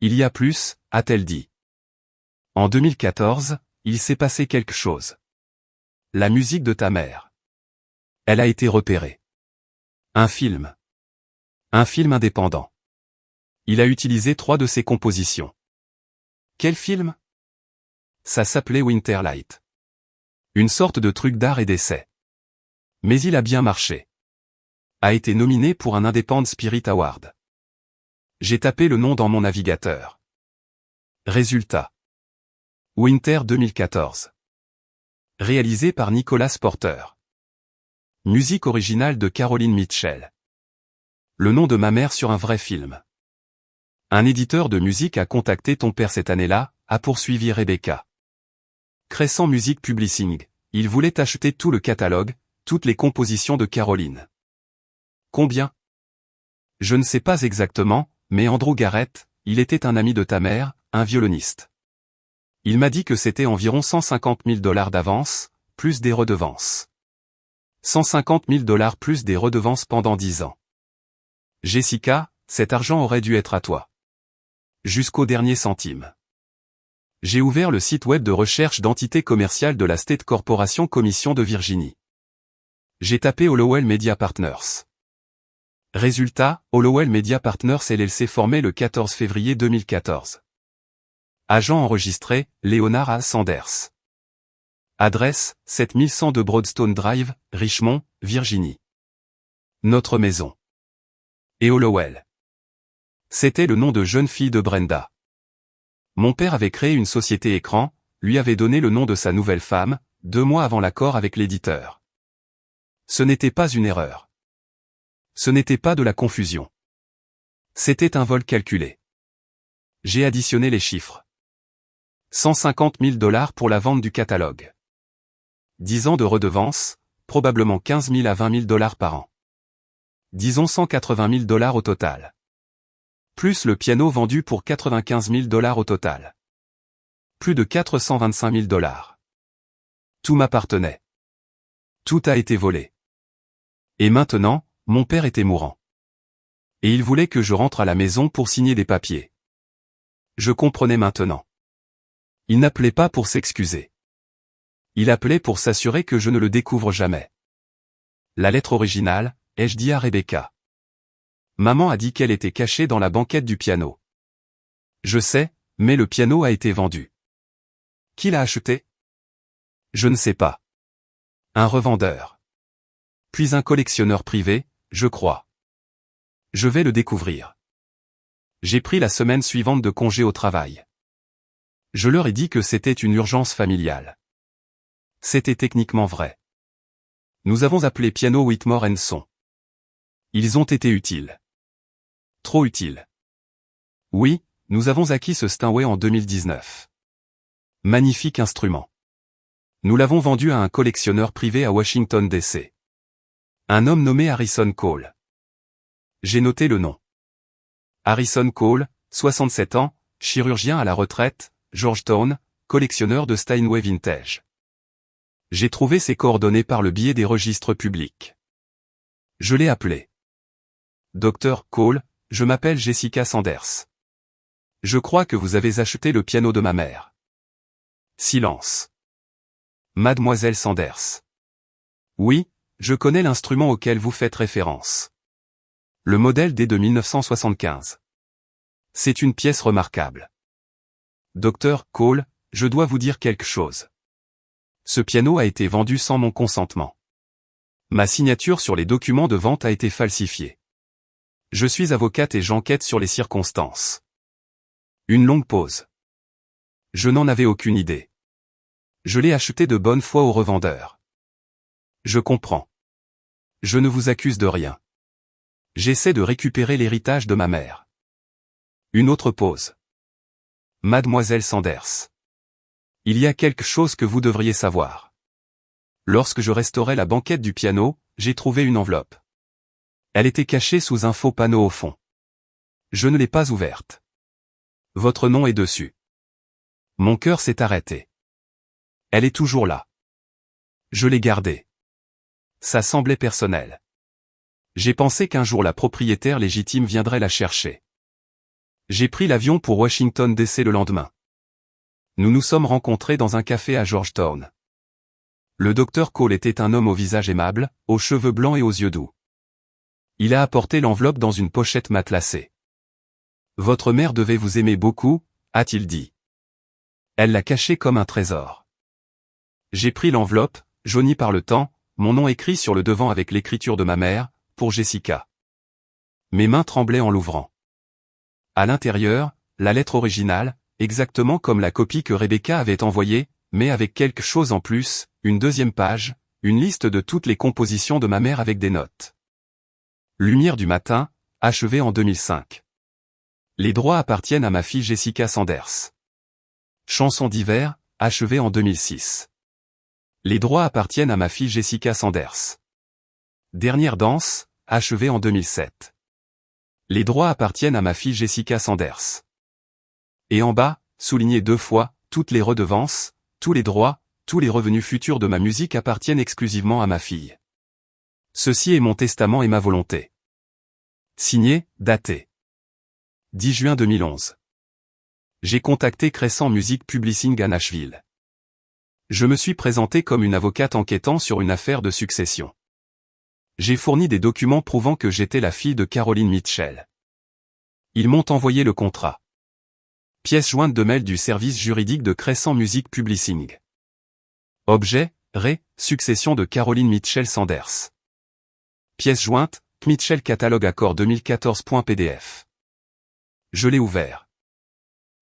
Il y a plus, a-t-elle dit. En 2014, il s'est passé quelque chose. La musique de ta mère. Elle a été repérée. Un film. Un film indépendant. Il a utilisé 3 de ses compositions. Quel film? Ça s'appelait Winterlight. Une sorte de truc d'art et d'essai. Mais il a bien marché. A été nominé pour un Independent Spirit Award. J'ai tapé le nom dans mon navigateur. Résultat. Winter 2014. Réalisé par Nicholas Porter. Musique originale de Caroline Mitchell. Le nom de ma mère sur un vrai film. Un éditeur de musique a contacté ton père cette année-là, a poursuivi Rebecca. Crescent Music Publishing, il voulait acheter tout le catalogue, toutes les compositions de Caroline. Combien? Je ne sais pas exactement, mais Andrew Garrett, il était un ami de ta mère, un violoniste. Il m'a dit que c'était environ 150 000 $ d'avance, plus des redevances. 150 000 $ plus des redevances pendant 10 ans. Jessica, cet argent aurait dû être à toi. Jusqu'au dernier centime. J'ai ouvert le site web de recherche d'entités commerciales de la State Corporation Commission de Virginie. J'ai tapé Hollowell Media Partners. Résultat, Hollowell Media Partners LLC formé le 14 février 2014. Agent enregistré, Leonard A. Sanders. Adresse, 7102 Broadstone Drive, Richmond, Virginie. Notre maison. Et Hollowell. C'était le nom de jeune fille de Brenda. Mon père avait créé une société écran, lui avait donné le nom de sa nouvelle femme, 2 mois avant l'accord avec l'éditeur. Ce n'était pas une erreur. Ce n'était pas de la confusion. C'était un vol calculé. J'ai additionné les chiffres. 150 000 $ pour la vente du catalogue. 10 ans de redevance, probablement 15 000 à 20 000 $ par an. Disons 180 000 $ au total. Plus le piano vendu pour 95 000 $ au total. Plus de 425 000 $. Tout m'appartenait. Tout a été volé. Et maintenant, mon père était mourant. Et il voulait que je rentre à la maison pour signer des papiers. Je comprenais maintenant. Il n'appelait pas pour s'excuser. Il appelait pour s'assurer que je ne le découvre jamais. La lettre originale, ai-je dit à Rebecca. Maman a dit qu'elle était cachée dans la banquette du piano. Je sais, mais le piano a été vendu. Qui l'a acheté? Je ne sais pas. Un revendeur. Puis un collectionneur privé, je crois. Je vais le découvrir. J'ai pris la semaine suivante de congé au travail. Je leur ai dit que c'était une urgence familiale. C'était techniquement vrai. Nous avons appelé Piano Whitmore & Son. Ils ont été utiles. Trop utiles. Oui, nous avons acquis ce Steinway en 2019. Magnifique instrument. Nous l'avons vendu à un collectionneur privé à Washington DC. Un homme nommé Harrison Cole. J'ai noté le nom. Harrison Cole, 67 ans, chirurgien à la retraite, Georgetown, collectionneur de Steinway Vintage. J'ai trouvé ses coordonnées par le biais des registres publics. Je l'ai appelé. Dr. Cole, je m'appelle Jessica Sanders. Je crois que vous avez acheté le piano de ma mère. Silence. Mademoiselle Sanders. Oui, je connais l'instrument auquel vous faites référence. Le modèle date de 1975. C'est une pièce remarquable. Dr. Cole, je dois vous dire quelque chose. Ce piano a été vendu sans mon consentement. Ma signature sur les documents de vente a été falsifiée. Je suis avocate et j'enquête sur les circonstances. Une longue pause. Je n'en avais aucune idée. Je l'ai acheté de bonne foi au revendeur. Je comprends. Je ne vous accuse de rien. J'essaie de récupérer l'héritage de ma mère. Une autre pause. Mademoiselle Sanders. Il y a quelque chose que vous devriez savoir. Lorsque je restaurais la banquette du piano, j'ai trouvé une enveloppe. Elle était cachée sous un faux panneau au fond. Je ne l'ai pas ouverte. Votre nom est dessus. Mon cœur s'est arrêté. Elle est toujours là. Je l'ai gardée. Ça semblait personnel. J'ai pensé qu'un jour la propriétaire légitime viendrait la chercher. J'ai pris l'avion pour Washington DC le lendemain. Nous nous sommes rencontrés dans un café à Georgetown. Le docteur Cole était un homme au visage aimable, aux cheveux blancs et aux yeux doux. Il a apporté l'enveloppe dans une pochette matelassée. « Votre mère devait vous aimer beaucoup », a-t-il dit. Elle l'a cachée comme un trésor. J'ai pris l'enveloppe, jaunie par le temps, mon nom écrit sur le devant avec l'écriture de ma mère, pour Jessica. Mes mains tremblaient en l'ouvrant. À l'intérieur, la lettre originale, exactement comme la copie que Rebecca avait envoyée, mais avec quelque chose en plus, une deuxième page, une liste de toutes les compositions de ma mère avec des notes. Lumière du matin, achevé en 2005. Les droits appartiennent à ma fille Jessica Sanders. Chanson d'hiver, achevé en 2006. Les droits appartiennent à ma fille Jessica Sanders. Dernière danse, achevé en 2007. Les droits appartiennent à ma fille Jessica Sanders. Et en bas, souligné 2 fois, toutes les redevances, tous les droits, tous les revenus futurs de ma musique appartiennent exclusivement à ma fille. Ceci est mon testament et ma volonté. Signé, daté. 10 juin 2011. J'ai contacté Crescent Music Publishing à Nashville. Je me suis présenté comme une avocate enquêtant sur une affaire de succession. J'ai fourni des documents prouvant que j'étais la fille de Caroline Mitchell. Ils m'ont envoyé le contrat. Pièce jointe de mail du service juridique de Crescent Music Publishing. Objet, succession de Caroline Mitchell Sanders. Pièce jointe, Mitchell catalogue accord 2014.pdf. Je l'ai ouvert.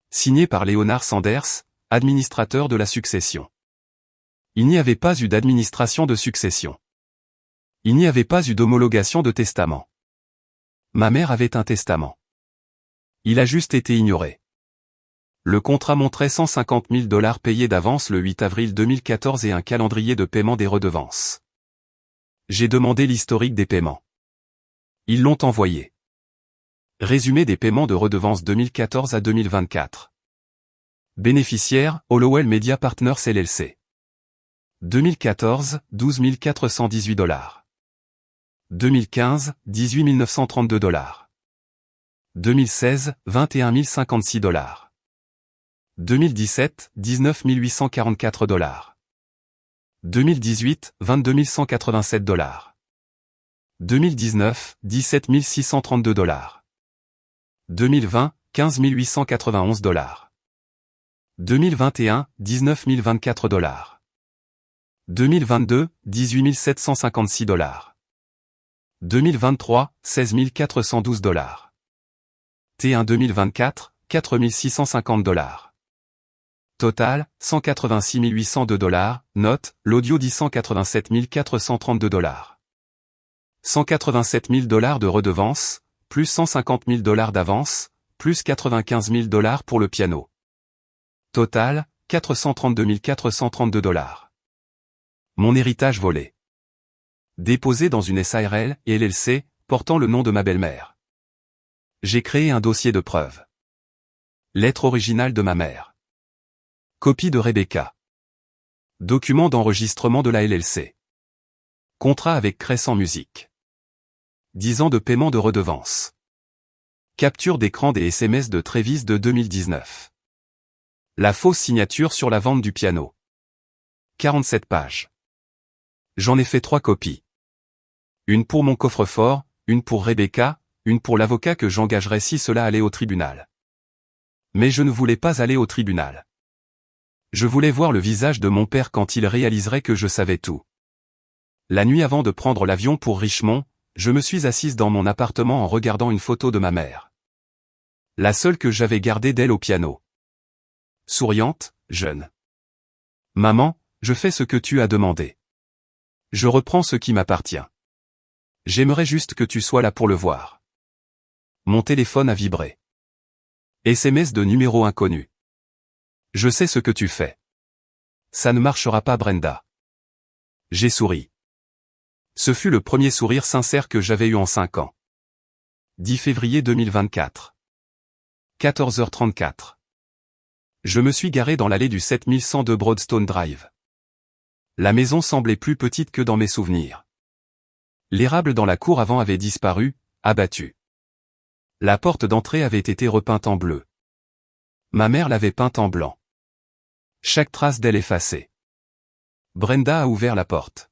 Signé par Leonard Sanders, administrateur de la succession. Il n'y avait pas eu d'administration de succession. Il n'y avait pas eu d'homologation de testament. Ma mère avait un testament. Il a juste été ignoré. Le contrat montrait $150 000 payés d'avance le 8 avril 2014 et un calendrier de paiement des redevances. J'ai demandé l'historique des paiements. Ils l'ont envoyé. Résumé des paiements de redevances 2014 à 2024. Bénéficiaire, Hollowell Media Partners LLC. 2014, $12 418. 2015, $18 932. 2016, $21 056. 2017, $19 844. 2018, $22 187. 2019, $17 632. 2020, $15 891. 2021, $19 024. 2022, $18 756. 2023, $16 412. T1 2024, $4 650. Total, $186 802. Note, l'audio dit $187 432. $187 000 de redevances, plus $150 000 d'avance, plus $95 000 pour le piano. Total, $432 432. Mon héritage volé. Déposé dans une SARL et LLC, portant le nom de ma belle-mère. J'ai créé un dossier de preuve. Lettre originale de ma mère. Copie de Rebecca. Document d'enregistrement de la LLC. Contrat avec Crescent Music. 10 ans de paiement de redevance. Capture d'écran des SMS de Travis de 2019. La fausse signature sur la vente du piano. 47 pages. J'en ai fait 3 copies. Une pour mon coffre-fort, une pour Rebecca, une pour l'avocat que j'engagerais si cela allait au tribunal. Mais je ne voulais pas aller au tribunal. Je voulais voir le visage de mon père quand il réaliserait que je savais tout. La nuit avant de prendre l'avion pour Richmond, je me suis assise dans mon appartement en regardant une photo de ma mère. La seule que j'avais gardée d'elle au piano. Souriante, jeune. Maman, je fais ce que tu as demandé. Je reprends ce qui m'appartient. J'aimerais juste que tu sois là pour le voir. Mon téléphone a vibré. SMS de numéro inconnu. Je sais ce que tu fais. Ça ne marchera pas, Brenda. J'ai souri. Ce fut le premier sourire sincère que j'avais eu en 5 ans. 10 février 2024. 14h34. Je me suis garé dans l'allée du 7102 Broadstone Drive. La maison semblait plus petite que dans mes souvenirs. L'érable dans la cour avant avait disparu, abattu. La porte d'entrée avait été repeinte en bleu. Ma mère l'avait peinte en blanc. Chaque trace d'elle effacée. Brenda a ouvert la porte.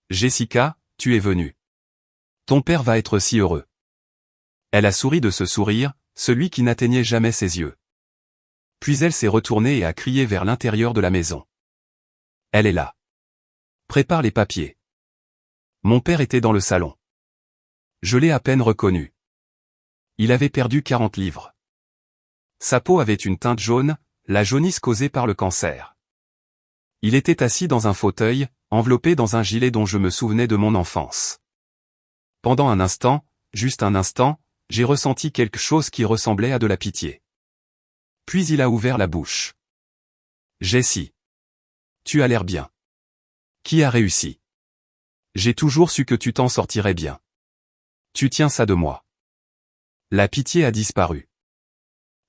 Jessica, tu es venue. Ton père va être si heureux. Elle a souri de ce sourire, celui qui n'atteignait jamais ses yeux. Puis elle s'est retournée et a crié vers l'intérieur de la maison. Elle est là. Prépare les papiers. Mon père était dans le salon. Je l'ai à peine reconnu. Il avait perdu 40 livres. Sa peau avait une teinte jaune, la jaunisse causée par le cancer. Il était assis dans un fauteuil, enveloppé dans un gilet dont je me souvenais de mon enfance. Pendant un instant, juste un instant, j'ai ressenti quelque chose qui ressemblait à de la pitié. Puis il a ouvert la bouche. Jessie. Tu as l'air bien. Qui a réussi? J'ai toujours su que tu t'en sortirais bien. Tu tiens ça de moi. La pitié a disparu.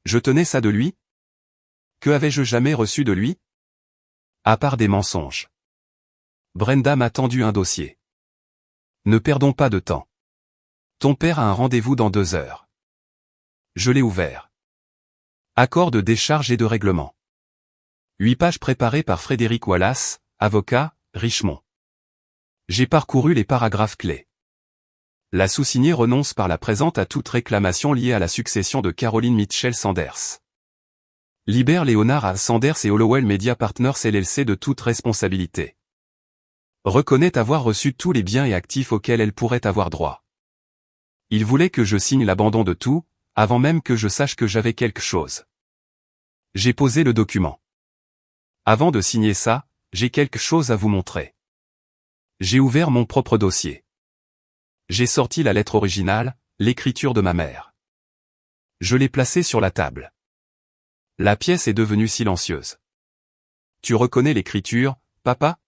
Je tenais ça de lui? Que avais-je jamais reçu de lui? À part des mensonges. Brenda m'a tendu un dossier. Ne perdons pas de temps. Ton père a un rendez-vous dans 2 heures. Je l'ai ouvert. Accord de décharge et de règlement. 8 pages préparées par Frédéric Wallace, avocat, Richmond. J'ai parcouru les paragraphes clés. La sous-signée renonce par la présente à toute réclamation liée à la succession de Caroline Mitchell Sanders. Libère Leonard A. Sanders et Hollowell Media Partners LLC de toute responsabilité. Reconnaît avoir reçu tous les biens et actifs auxquels elle pourrait avoir droit. Il voulait que je signe l'abandon de tout, avant même que je sache que j'avais quelque chose. J'ai posé le document. Avant de signer ça, j'ai quelque chose à vous montrer. J'ai ouvert mon propre dossier. J'ai sorti la lettre originale, l'écriture de ma mère. Je l'ai placée sur la table. La pièce est devenue silencieuse. Tu reconnais l'écriture, papa?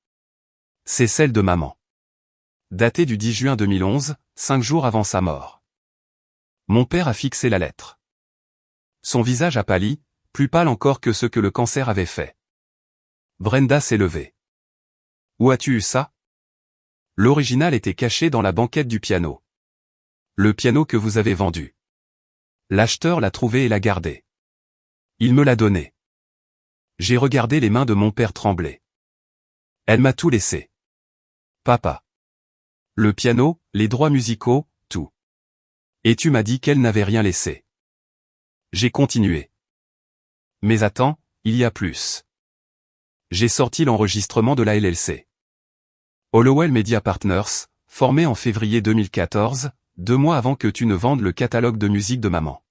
C'est celle de maman. Datée du 10 juin 2011, 5 jours avant sa mort. Mon père a fixé la lettre. Son visage a pâli, plus pâle encore que ce que le cancer avait fait. Brenda s'est levée. Où as-tu eu ça? L'original était caché dans la banquette du piano. Le piano que vous avez vendu. L'acheteur l'a trouvé et l'a gardé. Il me l'a donné. J'ai regardé les mains de mon père trembler. Elle m'a tout laissé. Papa. Le piano, les droits musicaux, tout. Et tu m'as dit qu'elle n'avait rien laissé. J'ai continué. Mais attends, il y a plus. J'ai sorti l'enregistrement de la LLC. Hollowell Media Partners, formé en février 2014, 2 mois avant que tu ne vendes le catalogue de musique de maman.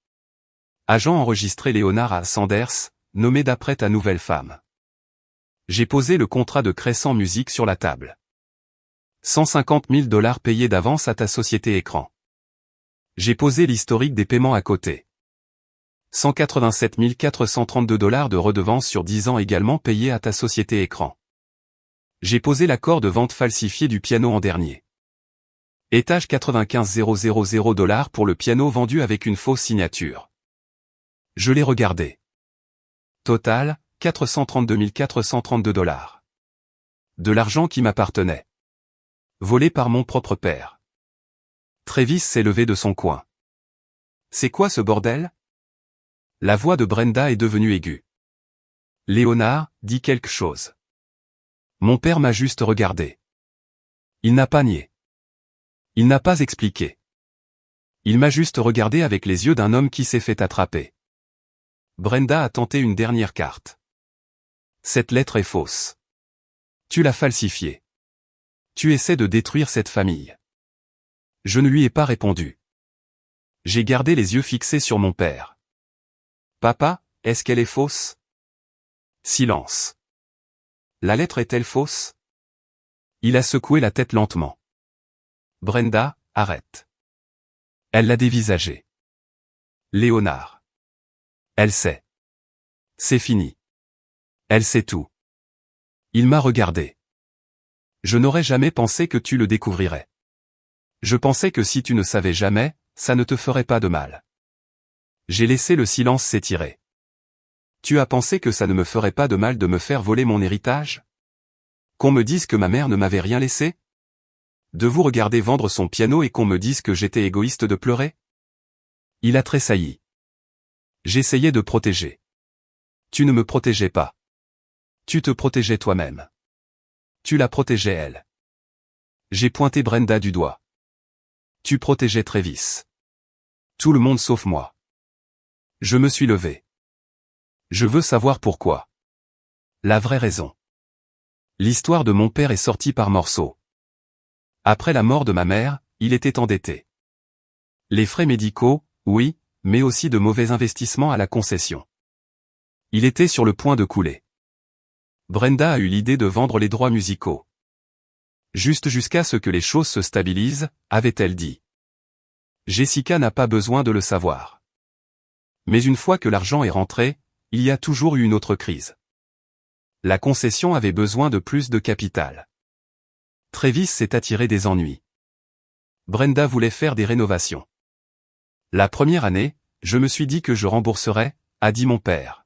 Agent enregistré Leonard A. Sanders, nommé d'après ta nouvelle femme. J'ai posé le contrat de Crescent Music sur la table. 150 000 $ payés d'avance à ta société écran. J'ai posé l'historique des paiements à côté. 187 432 $ de redevances sur 10 ans également payés à ta société écran. J'ai posé l'accord de vente falsifié du piano en dernier. Étage 95 000 $ pour le piano vendu avec une fausse signature. Je l'ai regardé. Total, 432 432 $. De l'argent qui m'appartenait. Volé par mon propre père. Travis s'est levé de son coin. C'est quoi ce bordel? La voix de Brenda est devenue aiguë. Léonard, dis quelque chose. Mon père m'a juste regardé. Il n'a pas nié. Il n'a pas expliqué. Il m'a juste regardé avec les yeux d'un homme qui s'est fait attraper. Brenda a tenté une dernière carte. Cette lettre est fausse. Tu l'as falsifiée. Tu essaies de détruire cette famille. Je ne lui ai pas répondu. J'ai gardé les yeux fixés sur mon père. Papa, est-ce qu'elle est fausse? Silence. La lettre est-elle fausse? Il a secoué la tête lentement. Brenda, arrête. Elle l'a dévisagé. Léonard. Elle sait. C'est fini. Elle sait tout. Il m'a regardé. Je n'aurais jamais pensé que tu le découvrirais. Je pensais que si tu ne savais jamais, ça ne te ferait pas de mal. J'ai laissé le silence s'étirer. Tu as pensé que ça ne me ferait pas de mal de me faire voler mon héritage? Qu'on me dise que ma mère ne m'avait rien laissé? De vous regarder vendre son piano et qu'on me dise que j'étais égoïste de pleurer? Il a tressailli. J'essayais de protéger. Tu ne me protégeais pas. Tu te protégeais toi-même. Tu la protégeais elle. J'ai pointé Brenda du doigt. Tu protégeais Travis. Tout le monde sauf moi. Je me suis levé. Je veux savoir pourquoi. La vraie raison. L'histoire de mon père est sortie par morceaux. Après la mort de ma mère, il était endetté. Les frais médicaux, oui, mais aussi de mauvais investissements à la concession. Il était sur le point de couler. Brenda a eu l'idée de vendre les droits musicaux. Juste jusqu'à ce que les choses se stabilisent, avait-elle dit. Jessica n'a pas besoin de le savoir. Mais une fois que l'argent est rentré, il y a toujours eu une autre crise. La concession avait besoin de plus de capital. Travis s'est attiré des ennuis. Brenda voulait faire des rénovations. La première année, je me suis dit que je rembourserais, a dit mon père.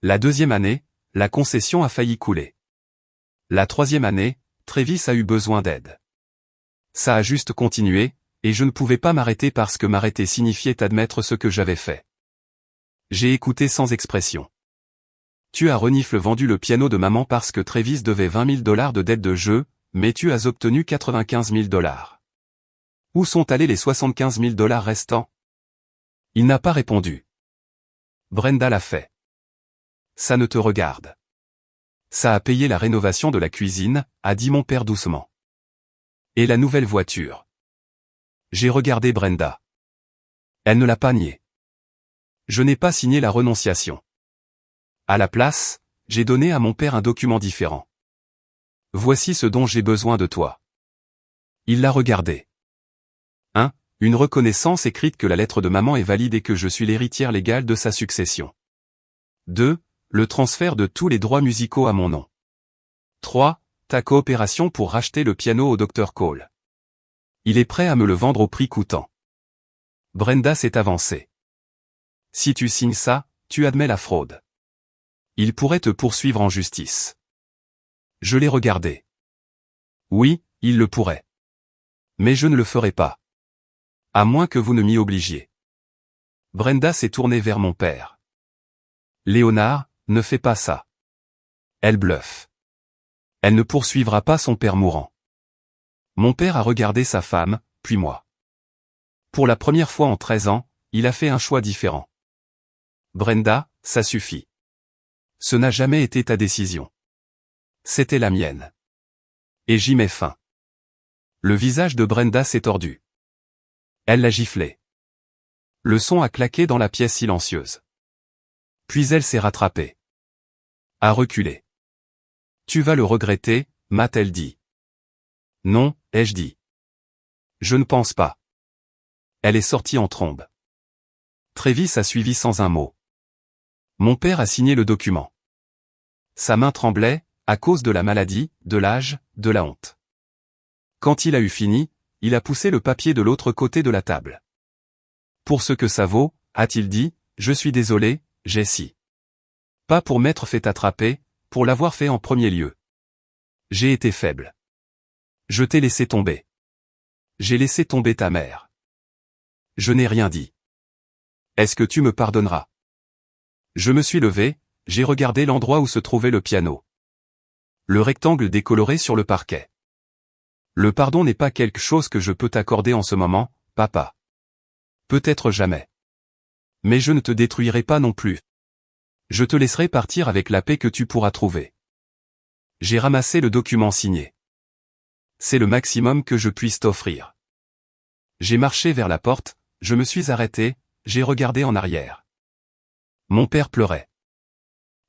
La deuxième année, la concession a failli couler. La troisième année, Travis a eu besoin d'aide. Ça a juste continué, et je ne pouvais pas m'arrêter parce que m'arrêter signifiait admettre ce que j'avais fait. J'ai écouté sans expression. Tu as renifle vendu le piano de maman parce que Travis devait $20 000 de dette de jeu, mais tu as obtenu $95 000. Où sont allés les $75 000 restants? Il n'a pas répondu. Brenda l'a fait. Ça ne te regarde. Ça a payé la rénovation de la cuisine, a dit mon père doucement. Et la nouvelle voiture. J'ai regardé Brenda. Elle ne l'a pas nié. Je n'ai pas signé la renonciation. À la place, j'ai donné à mon père un document différent. Voici ce dont j'ai besoin de toi. Il l'a regardé. 1. Une reconnaissance écrite que la lettre de maman est valide et que je suis l'héritière légale de sa succession. 2. Le transfert de tous les droits musicaux à mon nom. 3. Ta coopération pour racheter le piano au Dr Cole. Il est prêt à me le vendre au prix coûtant. Brenda s'est avancée. Si tu signes ça, tu admets la fraude. Il pourrait te poursuivre en justice. Je l'ai regardé. Oui, il le pourrait. Mais je ne le ferai pas. À moins que vous ne m'y obligiez. Brenda s'est tournée vers mon père. Léonard, ne fais pas ça. Elle bluffe. Elle ne poursuivra pas son père mourant. Mon père a regardé sa femme, puis moi. Pour la première fois en 13 ans, il a fait un choix différent. Brenda, ça suffit. Ce n'a jamais été ta décision. C'était la mienne. Et j'y mets fin. Le visage de Brenda s'est tordu. Elle l'a giflé. Le son a claqué dans la pièce silencieuse. Puis elle s'est rattrapée. A reculé. Tu vas le regretter, m'a-t-elle dit. Non, ai-je dit. Je ne pense pas. Elle est sortie en trombe. Travis a suivi sans un mot. Mon père a signé le document. Sa main tremblait, à cause de la maladie, de l'âge, de la honte. Quand il a eu fini, il a poussé le papier de l'autre côté de la table. Pour ce que ça vaut, a-t-il dit, je suis désolé, Jessie. Pas pour m'être fait attraper, pour l'avoir fait en premier lieu. J'ai été faible. Je t'ai laissé tomber. J'ai laissé tomber ta mère. Je n'ai rien dit. Est-ce que tu me pardonneras? Je me suis levé, j'ai regardé l'endroit où se trouvait le piano. Le rectangle décoloré sur le parquet. Le pardon n'est pas quelque chose que je peux t'accorder en ce moment, papa. Peut-être jamais. Mais je ne te détruirai pas non plus. Je te laisserai partir avec la paix que tu pourras trouver. J'ai ramassé le document signé. C'est le maximum que je puisse t'offrir. J'ai marché vers la porte, je me suis arrêté, j'ai regardé en arrière. Mon père pleurait.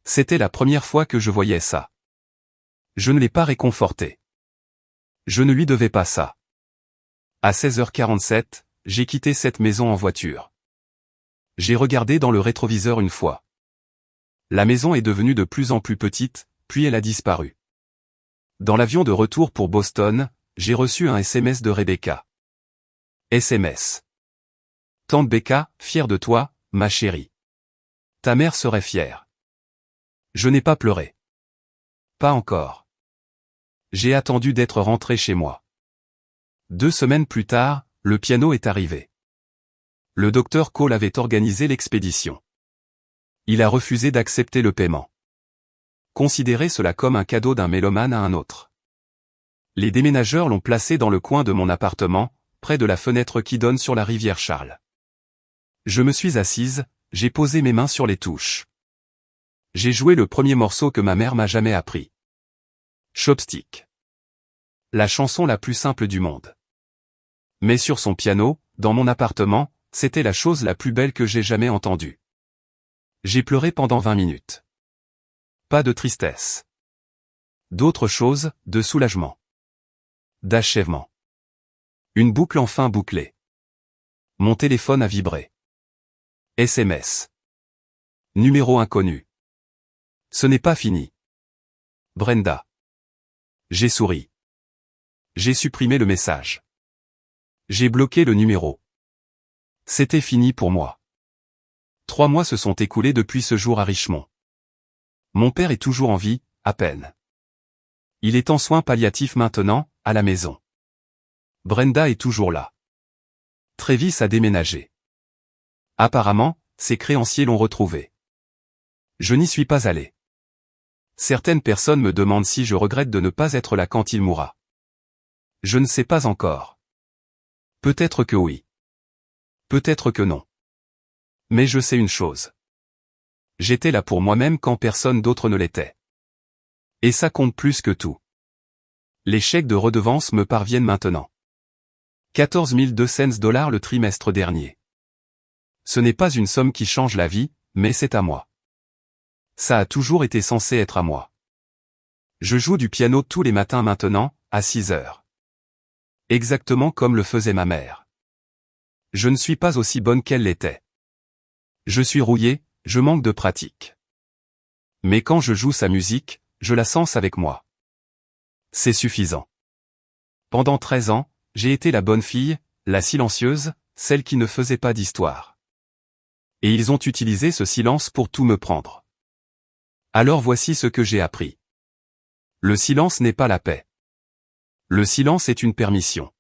C'était la première fois que je voyais ça. Je ne l'ai pas réconforté. Je ne lui devais pas ça. À 16h47, j'ai quitté cette maison en voiture. J'ai regardé dans le rétroviseur une fois. La maison est devenue de plus en plus petite, puis elle a disparu. Dans l'avion de retour pour Boston, j'ai reçu un SMS de Rebecca. SMS. Tante Becca, fière de toi, ma chérie. Ta mère serait fière. Je n'ai pas pleuré. Pas encore. J'ai attendu d'être rentré chez moi. 2 semaines plus tard, le piano est arrivé. Le docteur Cole avait organisé l'expédition. Il a refusé d'accepter le paiement. Considérez cela comme un cadeau d'un mélomane à un autre. Les déménageurs l'ont placé dans le coin de mon appartement, près de la fenêtre qui donne sur la rivière Charles. Je me suis assise, j'ai posé mes mains sur les touches. J'ai joué le premier morceau que ma mère m'a jamais appris. Chopstick. La chanson la plus simple du monde. Mais sur son piano, dans mon appartement, c'était la chose la plus belle que j'ai jamais entendue. J'ai pleuré pendant 20 minutes. Pas de tristesse. D'autre chose, de soulagement. D'achèvement. Une boucle enfin bouclée. Mon téléphone a vibré. SMS. Numéro inconnu. Ce n'est pas fini. Brenda. J'ai souri. J'ai supprimé le message. J'ai bloqué le numéro. C'était fini pour moi. 3 mois se sont écoulés depuis ce jour à Richmond. Mon père est toujours en vie, à peine. Il est en soins palliatifs maintenant, à la maison. Brenda est toujours là. Travis a déménagé. Apparemment, ses créanciers l'ont retrouvé. Je n'y suis pas allé. Certaines personnes me demandent si je regrette de ne pas être là quand il mourra. Je ne sais pas encore. Peut-être que oui. Peut-être que non. Mais je sais une chose. J'étais là pour moi-même quand personne d'autre ne l'était. Et ça compte plus que tout. Les chèques de redevance me parviennent maintenant. 14 200 $ le trimestre dernier. Ce n'est pas une somme qui change la vie, mais c'est à moi. Ça a toujours été censé être à moi. Je joue du piano tous les matins maintenant, à 6 heures. Exactement comme le faisait ma mère. Je ne suis pas aussi bonne qu'elle l'était. Je suis rouillé, je manque de pratique. Mais quand je joue sa musique, je la sens avec moi. C'est suffisant. Pendant 13 ans, j'ai été la bonne fille, la silencieuse, celle qui ne faisait pas d'histoire. Et ils ont utilisé ce silence pour tout me prendre. Alors voici ce que j'ai appris. Le silence n'est pas la paix. Le silence est une permission.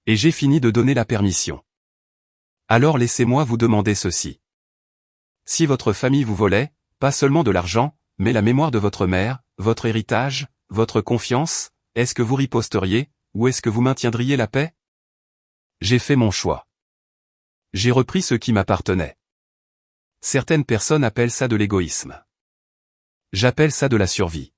Et j'ai fini de donner la permission. Alors laissez-moi vous demander ceci. Si votre famille vous volait, pas seulement de l'argent, mais la mémoire de votre mère, votre héritage, votre confiance, est-ce que vous riposteriez, ou est-ce que vous maintiendriez la paix? J'ai fait mon choix. J'ai repris ce qui m'appartenait. Certaines personnes appellent ça de l'égoïsme. J'appelle ça de la survie.